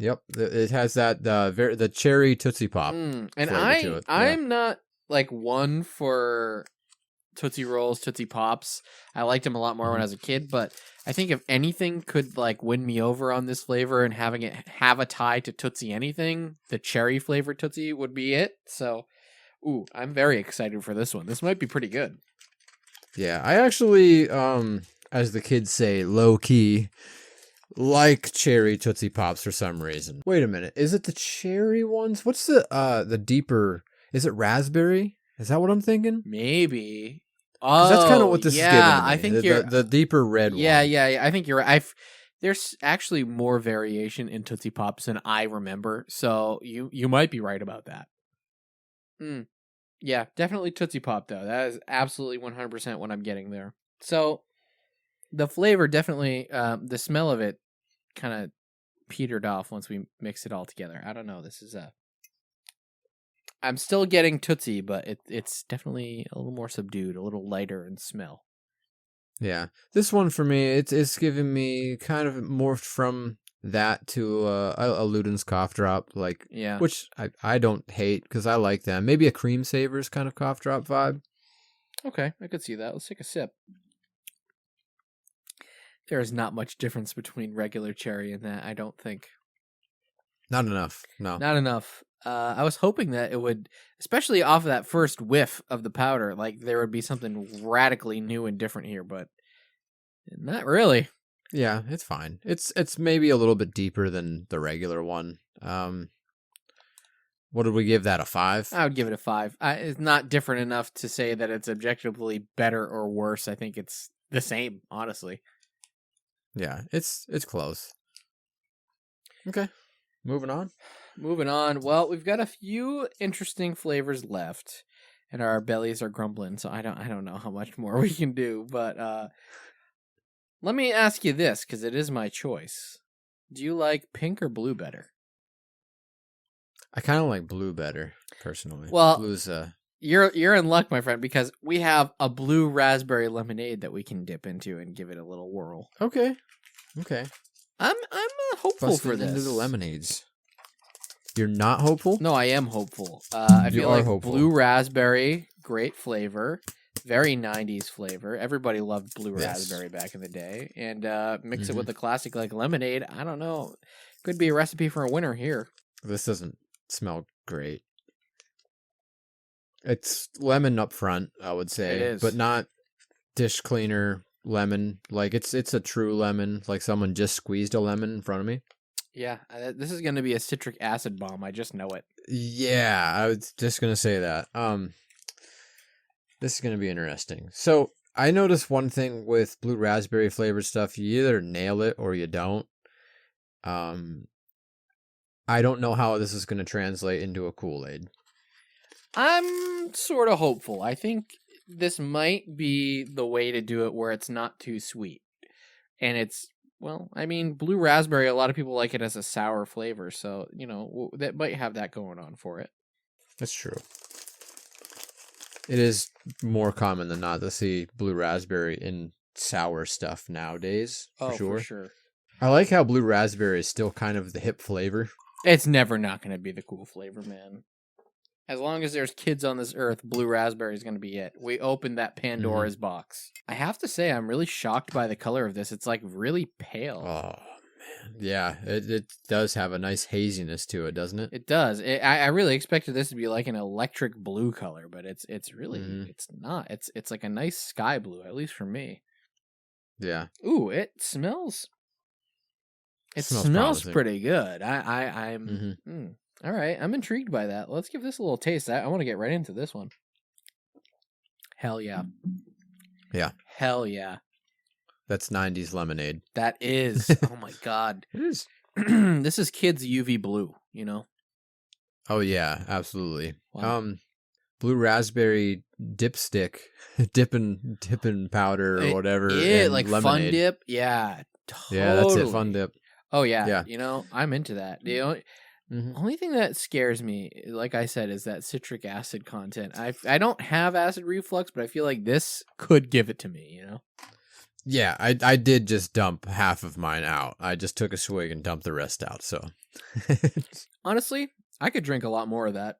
Yep, it has that the cherry Tootsie Pop And flavor to it. I'm not like one for Tootsie Rolls, Tootsie Pops. I liked them a lot more when I was a kid, but I think if anything could like win me over on this flavor and having it have a tie to Tootsie anything, the cherry flavored Tootsie would be it. So, ooh, I'm very excited for this one. This might be pretty good. Yeah, I actually, as the kids say, low key, like cherry Tootsie Pops for some reason. Wait a minute, is it the cherry ones? What's the deeper? Is it raspberry? Is that what I'm thinking? Maybe. 'Cause that's kind of what this is giving to me. I think the deeper red one. Yeah. I think you're right. There's actually more variation in Tootsie Pops than I remember, so you might be right about that. Yeah, definitely Tootsie Pop though. That is absolutely 100% what I'm getting there. So the flavor definitely, the smell of it kind of petered off once we mixed it all together. I don't know. This is I'm still getting Tootsie, but it's definitely a little more subdued, a little lighter in smell. Yeah, this one for me, it's giving me kind of morphed from that to a Luden's cough drop, like Yeah. which I don't hate because I like them. Maybe a Cream Savers kind of cough drop vibe. Okay, I could see that. Let's take a sip. There is not much difference between regular cherry and that, I don't think. Not enough. No. Not enough. I was hoping that it would, especially off of that first whiff of the powder, like there would be something radically new and different here, but not really. Yeah, it's fine. It's maybe a little bit deeper than the regular one. What did we give that, a 5? I would give it a 5. It's not different enough to say that it's objectively better or worse. I think it's the same, honestly. Yeah, it's close. Okay, moving on. Moving on. Well, we've got a few interesting flavors left, and our bellies are grumbling. So I don't know how much more we can do. But let me ask you this, because it is my choice. Do you like pink or blue better? I kind of like blue better, personally. Well, blue's you're in luck, my friend, because we have a blue raspberry lemonade that we can dip into and give it a little whirl. Okay. I'm hopeful Busting for this. into the lemonades. You're not hopeful? No, I am hopeful. I You feel are like hopeful. blue raspberry, great flavor, very 90s flavor. Everybody loved blue Yes. raspberry back in the day. And mix it with a classic like lemonade. I don't know. Could be a recipe for a winner here. This doesn't smell great. It's lemon up front, I would say. It is. But not dish cleaner lemon. Like it's a true lemon. Like someone just squeezed a lemon in front of me. Yeah, this is going to be a citric acid bomb. I just know it. Yeah, I was just gonna say that. This is gonna be interesting. So I noticed one thing with blue raspberry flavored stuff: you either nail it or you don't. I don't know how this is gonna translate into a Kool-Aid. I'm sort of hopeful. I think this might be the way to do it where it's not too sweet. And it's, well, I mean, blue raspberry, a lot of people like it as a sour flavor. So, that might have that going on for it. That's true. It is more common than not to see blue raspberry in sour stuff nowadays. For sure. I like how blue raspberry is still kind of the hip flavor. It's never not going to be the cool flavor, man. As long as there's kids on this earth, blue raspberry is going to be it. We opened that Pandora's box. I have to say, I'm really shocked by the color of this. It's like really pale. Oh, man. Yeah, it does have a nice haziness to it, doesn't it? It does. I really expected this to be like an electric blue color, but it's really, it's not. It's like a nice sky blue, at least for me. Yeah. Ooh, it smells. It smells promising. pretty good. I'm. All right, I'm intrigued by that. Let's give this a little taste. I want to get right into this one. Hell yeah. Yeah. Hell yeah. That's 90s lemonade. That is. Oh my God. It is. This is kids UV blue, Oh yeah, absolutely. Wow. Blue raspberry dipstick, dipping powder or whatever. Yeah, and like lemonade. Fun Dip. Yeah, totally. Yeah, that's it. Fun Dip. Oh yeah. Yeah. I'm into that. The only thing that scares me, like I said, is that citric acid content. I don't have acid reflux, but I feel like this could give it to me. Yeah, I did just dump half of mine out. I just took a swig and dumped the rest out. So, Honestly, I could drink a lot more of that.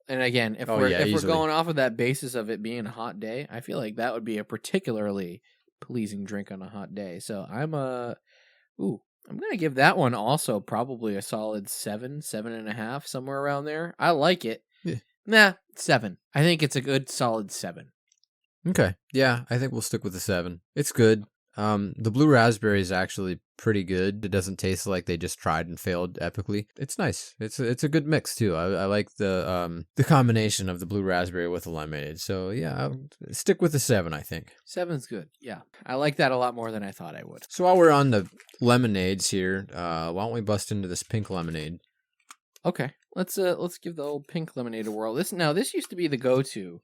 And again, if oh we're yeah, if we're easily. going off of that basis of it being a hot day, I feel like that would be a particularly pleasing drink on a hot day. So I'm gonna give that one also probably a solid 7.5, somewhere around there. I like it. Yeah. Nah, 7. I think it's a good solid 7. Okay, yeah, I think we'll stick with the 7. It's good. The blue raspberry is actually pretty good. It doesn't taste like they just tried and failed epically. It's nice. It's a good mix too. I like the combination of the blue raspberry with the lemonade. So yeah, I'll stick with the 7. I think. 7's good. Yeah, I like that a lot more than I thought I would. So while we're on the lemonades here, why don't we bust into this pink lemonade? Okay, let's give the old pink lemonade a whirl. This used to be the go-to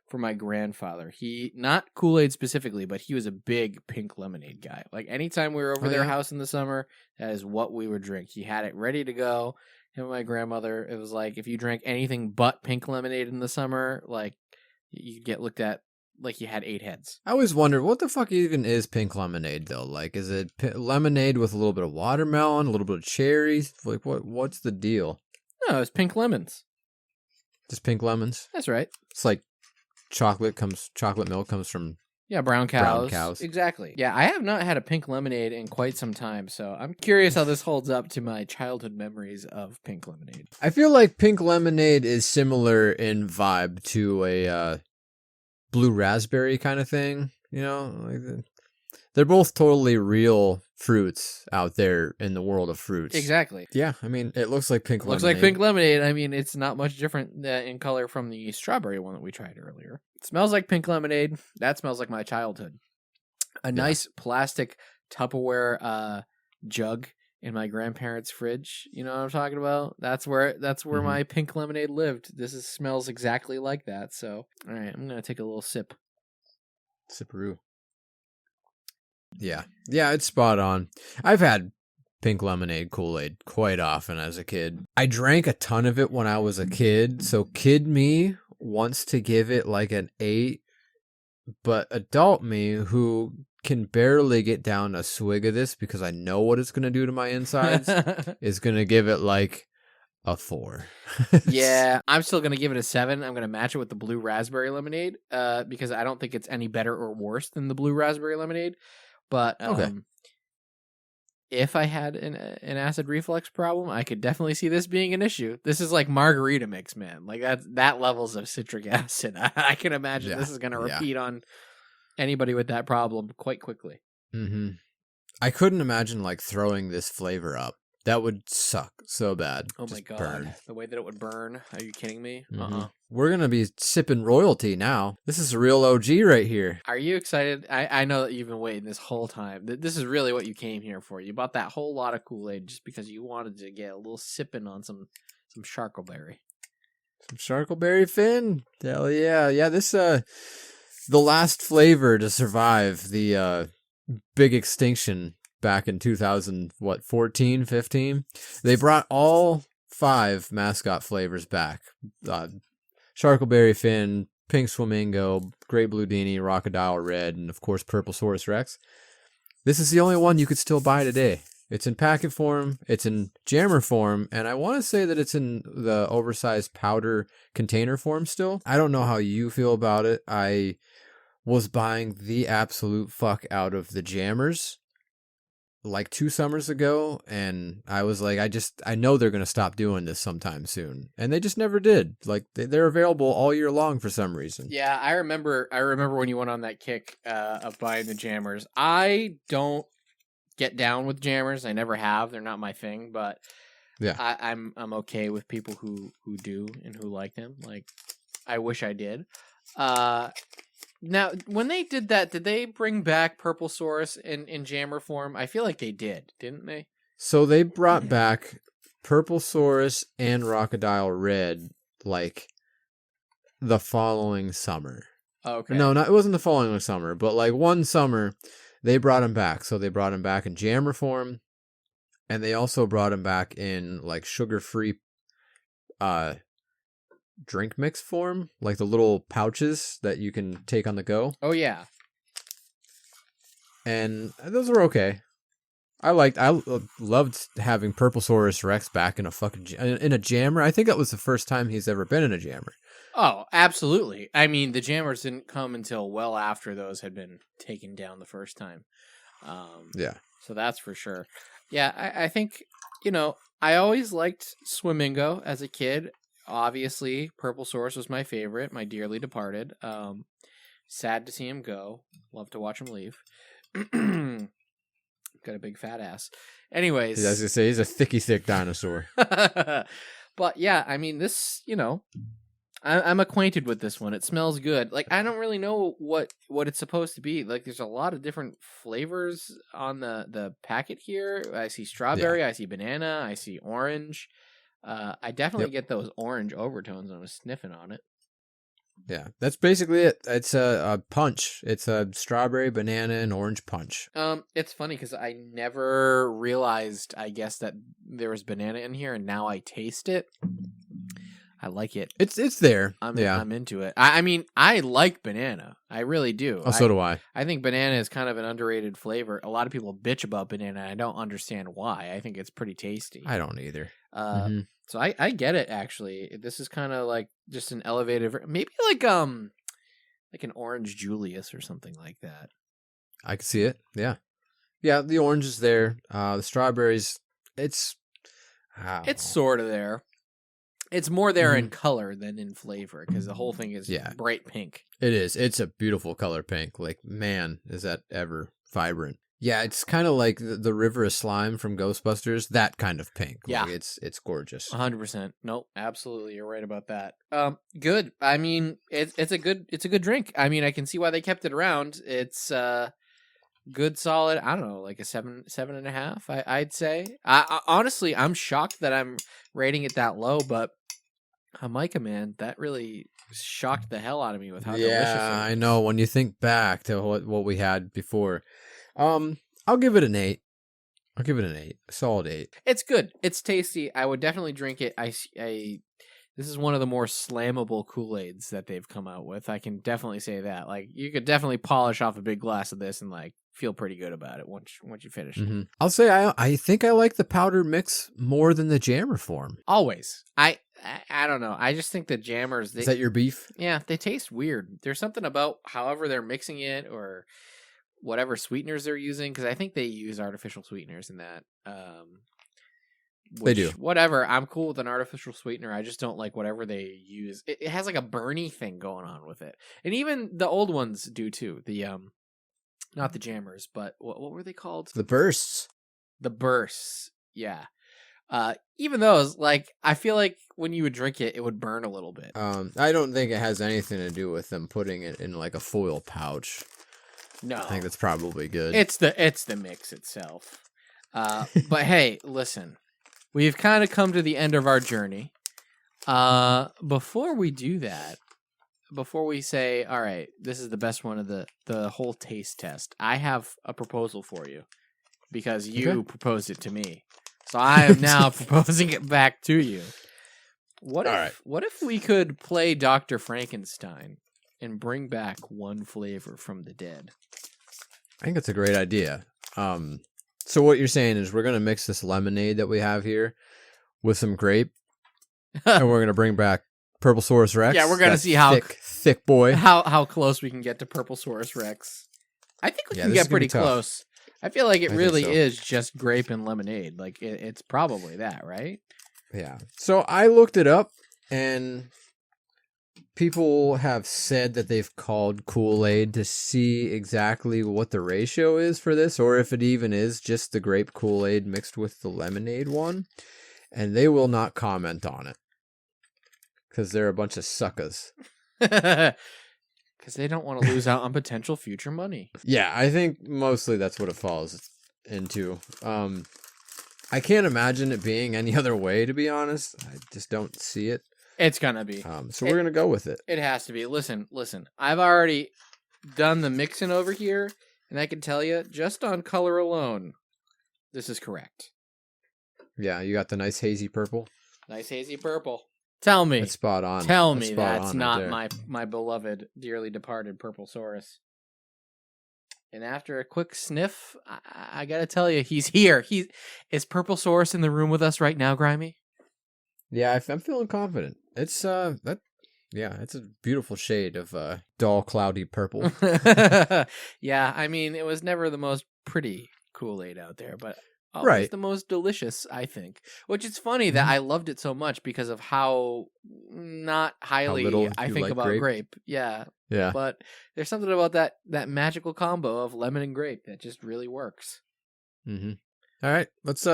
for my grandfather. He, not Kool-Aid specifically, but he was a big pink lemonade guy. Like anytime we were over their house in the summer, that is what we would drink. He had it ready to go. Him and my grandmother, it was like if you drank anything but pink lemonade in the summer, like you get looked at like you had 8 heads. I always wondered what the fuck even is pink lemonade though. Like, is it lemonade with a little bit of watermelon, a little bit of cherries? Like, what's the deal? No, it's pink lemons. Just pink lemons. That's right. It's like chocolate milk comes from brown cows. Brown cows. Exactly. Yeah, I have not had a pink lemonade in quite some time, so I'm curious how this holds up to my childhood memories of pink lemonade. I feel like pink lemonade is similar in vibe to a blue raspberry kind of thing. You know, like they're both totally real fruits out there in the world of fruits. Exactly. Yeah, I mean, it looks like pink lemonade. Looks like pink lemonade. I mean, it's not much different in color from the strawberry one that we tried earlier. It smells like pink lemonade. That smells like my childhood. A nice plastic Tupperware jug in my grandparents' fridge. You know what I'm talking about? That's where my pink lemonade lived. This smells exactly like that. So, all right, I'm gonna take a little sip. Sipperoo. Yeah, it's spot on. I've had pink lemonade Kool-Aid quite often as a kid. I drank a ton of it when I was a kid, so kid me wants to give it like an 8, but adult me, who can barely get down a swig of this because I know what it's going to do to my insides, is going to give it like a 4. Yeah, I'm still going to give it a 7. I'm going to match it with the blue raspberry lemonade because I don't think it's any better or worse than the blue raspberry lemonade. But if I had an acid reflux problem, I could definitely see this being an issue. This is like margarita mix, man. Like that levels of citric acid. I can imagine this is going to repeat on anybody with that problem quite quickly. Mm-hmm. I couldn't imagine like throwing this flavor up. That would suck so bad. Oh my god, burn. The way that it would burn. Are you kidding me? Mm-hmm. We're going to be sipping royalty now. This is a real OG right here. Are you excited? I know that you've been waiting this whole time. This is really what you came here for. You bought that whole lot of Kool-Aid just because you wanted to get a little sipping on some charcoalberry. Some charcoalberry Finn. Hell yeah. Yeah, this the last flavor to survive the big extinction back in 2014, 15. They brought all 5 mascot flavors back. Charcoalberry Finn, Pink Flamingo, Gray Blue Dini, Rockadile Red, and of course Purple Saurus Rex. This is the only one you could still buy today. It's in packet form, it's in jammer form, and I want to say that it's in the oversized powder container form still. I don't know how you feel about it. I was buying the absolute fuck out of the jammers like 2 summers ago, and I was like, I know they're going to stop doing this sometime soon. And they just never did. Like, they're available all year long for some reason. Yeah, I remember when you went on that kick of buying the jammers. I don't get down with jammers. I never have. They're not my thing, but yeah, I'm okay with people who do and who like them. Like, I wish I did. Now, when they did that, did they bring back Purple Saurus in jammer form? I feel like they did, didn't they? So they brought back Purple Saurus and Rockadile Red, like, the following summer. Okay. No, it wasn't the following summer, but, like, one summer, they brought him back. So they brought him back in jammer form, and they also brought him back in, like, sugar-free drink mix form, like the little pouches that you can take on the go. Oh yeah. and those were okay. I loved having Purplesaurus Rex back in a jammer. I think that was the first time he's ever been in a jammer. Oh, absolutely. I mean, the jammers didn't come until well after those had been taken down the first time. Yeah. So that's for sure. Yeah, I think, I always liked Swimingo as a kid. Obviously, Purplesaurus was my favorite, my dearly departed. Sad to see him go. Love to watch him leave. Got a big fat ass. Anyways. As you say, he's a thick dinosaur. But yeah, I mean, this, I'm acquainted with this one. It smells good. Like, I don't really know what it's supposed to be. Like, there's a lot of different flavors on the packet here. I see strawberry, I see banana, I see orange. I definitely get those orange overtones when I was sniffing on it. Yeah, that's basically it. It's a punch. It's a strawberry, banana, and orange punch. It's funny because I never realized, I guess, that there was banana in here, and now I taste it. I like it. It's there. I'm into it. I mean, I like banana. I really do. Oh, so do I. I think banana is kind of an underrated flavor. A lot of people bitch about banana. I don't understand why. I think it's pretty tasty. I don't either. So I get it, actually. This is kind of like just an elevated, maybe like an orange Julius or something like that. I can see it. Yeah. Yeah, the orange is there. The strawberries, it's sort of there. It's more there in color than in flavor because the whole thing is bright pink. It is. It's a beautiful color pink. Like, man, is that ever vibrant. Yeah, it's kind of like the River of Slime from Ghostbusters, that kind of pink. Yeah. Like, it's gorgeous. 100%. Nope, absolutely. You're right about that. Good. I mean, it's a good drink. I mean, I can see why they kept it around. It's good, solid. I don't know, like a 7.5. I'd say. I honestly, I'm shocked that I'm rating it that low, but Micah, man, that really shocked the hell out of me with how delicious it is. Yeah, I know. When you think back to what we had before, I'll give it an 8. I'll give it an 8, a solid 8. It's good. It's tasty. I would definitely drink it. This is one of the more slammable Kool-Aids that they've come out with. I can definitely say that. Like, you could definitely polish off a big glass of this and like feel pretty good about it once you finish it. I'll say I think I like the powder mix more than the jammer form. Always. I don't know. I just think the jammers. Is that your beef? Yeah, they taste weird. There's something about however they're mixing it or whatever sweeteners they're using, because I think they use artificial sweeteners in that. They do. Whatever. I'm cool with an artificial sweetener. I just don't like whatever they use. It has like a Bernie thing going on with it, and even the old ones do too. The not the jammers, but what were they called? The bursts. The bursts. Yeah. Even those, like, I feel like when you would drink it, it would burn a little bit. I don't think it has anything to do with them putting it in like a foil pouch. No, I think that's probably good. It's the mix itself. But hey, listen, we've kind of come to the end of our journey. Before we do that, before we say, all right, this is the best one of the whole taste test, I have a proposal for you because you proposed it to me. So I am now proposing it back to you. What if we could play Dr. Frankenstein and bring back one flavor from the dead? I think that's a great idea. So what you're saying is we're going to mix this lemonade that we have here with some grape, and we're going to bring back Purplesaurus Rex. Yeah, we're going to see how thick boy. How close we can get to Purplesaurus Rex. I think we can get pretty close. I feel like it really is just grape and lemonade. Like, it's probably that, right? Yeah. So I looked it up, and people have said that they've called Kool-Aid to see exactly what the ratio is for this, or if it even is just the grape Kool-Aid mixed with the lemonade one, and they will not comment on it. Because they're a bunch of suckers. Because they don't want to lose out on potential future money. Yeah, I think mostly that's what it falls into. I can't imagine it being any other way, to be honest. I just don't see it. It's gonna be. So we're gonna go with it. It has to be. Listen. I've already done the mixing over here, and I can tell you, just on color alone, this is correct. Yeah, you got the nice hazy purple. Nice hazy purple. Tell me. That's spot on. Tell me that's not my beloved, dearly departed Purplesaurus. And after a quick sniff, I gotta tell you, he's here. Is Purple Source in the room with us right now, Grimy? Yeah, I'm feeling confident. It's it's a beautiful shade of dull, cloudy purple. Yeah, I mean, it was never the most pretty Kool-Aid out there, but always Right. the most delicious, I think. Which is funny that I loved it so much because of how not highly little I you think like about grape. Yeah. Yeah. But there's something about that magical combo of lemon and grape that just really works. Mm-hmm. All right, let's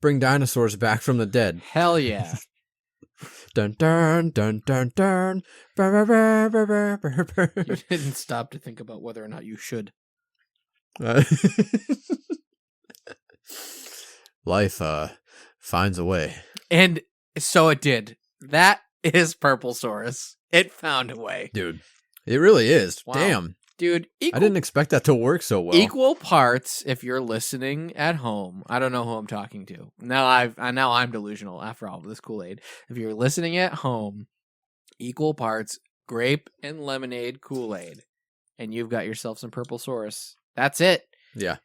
bring dinosaurs back from the dead. Hell yeah. Dun dun dun dun dun. Brr, brr, brr, brr, brr, brr. You didn't stop to think about whether or not you should. Life finds a way. And so it did. That is Purple Source. It found a way. Dude, it really is. Wow. Damn. Dude, I didn't expect that to work so well. Equal parts if you're listening at home. I don't know who I'm talking to. Now I'm delusional after all of this Kool-Aid. If you're listening at home, equal parts grape and lemonade Kool-Aid. And you've got yourself some Purple Source. That's it. Yeah.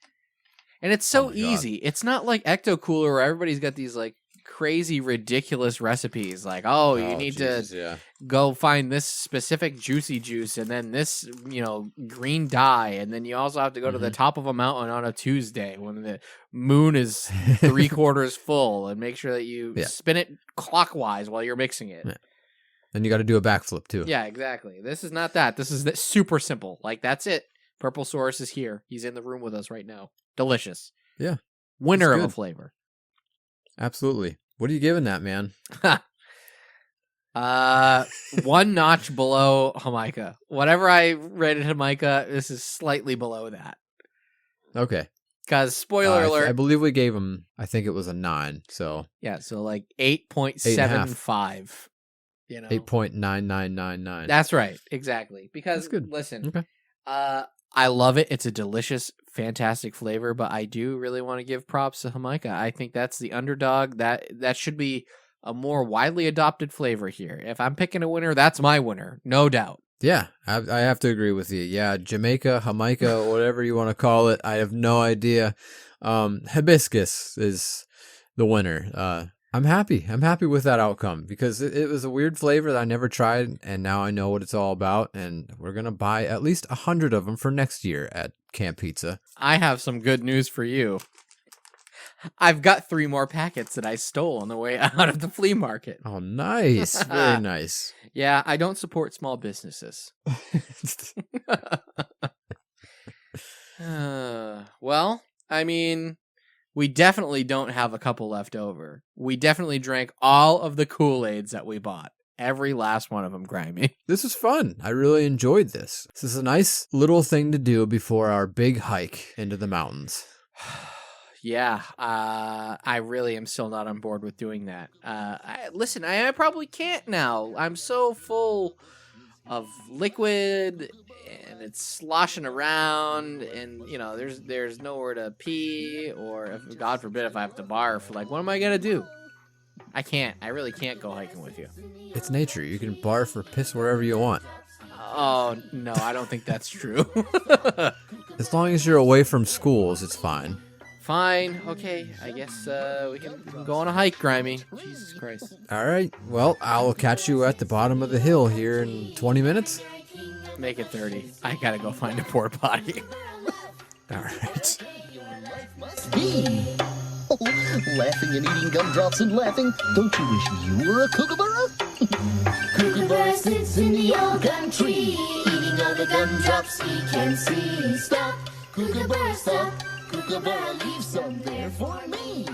And it's so my God. easy. It's not like Ecto Cooler where everybody's got these like crazy, ridiculous recipes. Like, you need to go find this specific juicy juice and then this, green dye. And then you also have to go to the top of a mountain on a Tuesday when the moon is 3/4 full and make sure that you spin it clockwise while you're mixing it. Yeah. And you got to do a backflip too. Yeah, exactly. This is not that. This is super simple. Like, that's it. Purple Source is here. He's in the room with us right now. Delicious. Yeah. Winner of good. a flavor. Absolutely. What are you giving that, man? One notch below Jamaica. Whatever I rated Jamaica, this is slightly below that. Okay. Because, spoiler alert. I believe we gave him, I think it was a 9. So Yeah, so like 8.75. 8.9999. That's right. Exactly. Because, That's good. Listen, Okay. I love it. It's a delicious, fantastic flavor, but I do really want to give props to Jamaica. I think that's the underdog. That should be a more widely adopted flavor here. If I'm picking a winner, that's my winner. No doubt. Yeah, I have to agree with you. Yeah, Jamaica, whatever you want to call it. I have no idea. Hibiscus is the winner. I'm happy. I'm happy with that outcome because it was a weird flavor that I never tried, and now I know what it's all about, and we're going to buy at least 100 of them for next year at Camp Pizza. I have some good news for you. I've got 3 more packets that I stole on the way out of the flea market. Oh, nice. Very nice. Yeah, I don't support small businesses. Well, I mean, we definitely don't have a couple left over. We definitely drank all of the Kool-Aids that we bought. Every last one of them, Grimy. This was fun. I really enjoyed this. This is a nice little thing to do before our big hike into the mountains. Yeah, I really am still not on board with doing that. Listen, I probably can't now. I'm so full of liquid, and it's sloshing around, and there's nowhere to pee, or if, God forbid, if I have to barf. Like, what am I gonna do? I can't. I really can't go hiking with you. It's nature. You can barf or piss wherever you want. Oh no, I don't think that's true. As long as you're away from schools, it's fine. Fine. Okay. I guess we can go on a hike, Grimy. Jesus Christ. All right. Well, I'll catch you at the bottom of the hill here in 20 minutes. Make it 30. I gotta go find a porta potty. All right. Laughing and eating gumdrops and laughing. Don't you wish you were a kookaburra? Kookaburra sits in the old gum tree, eating all the gumdrops he can see. Stop, Kookaburra, stop. Kookaburra, leave some there for me.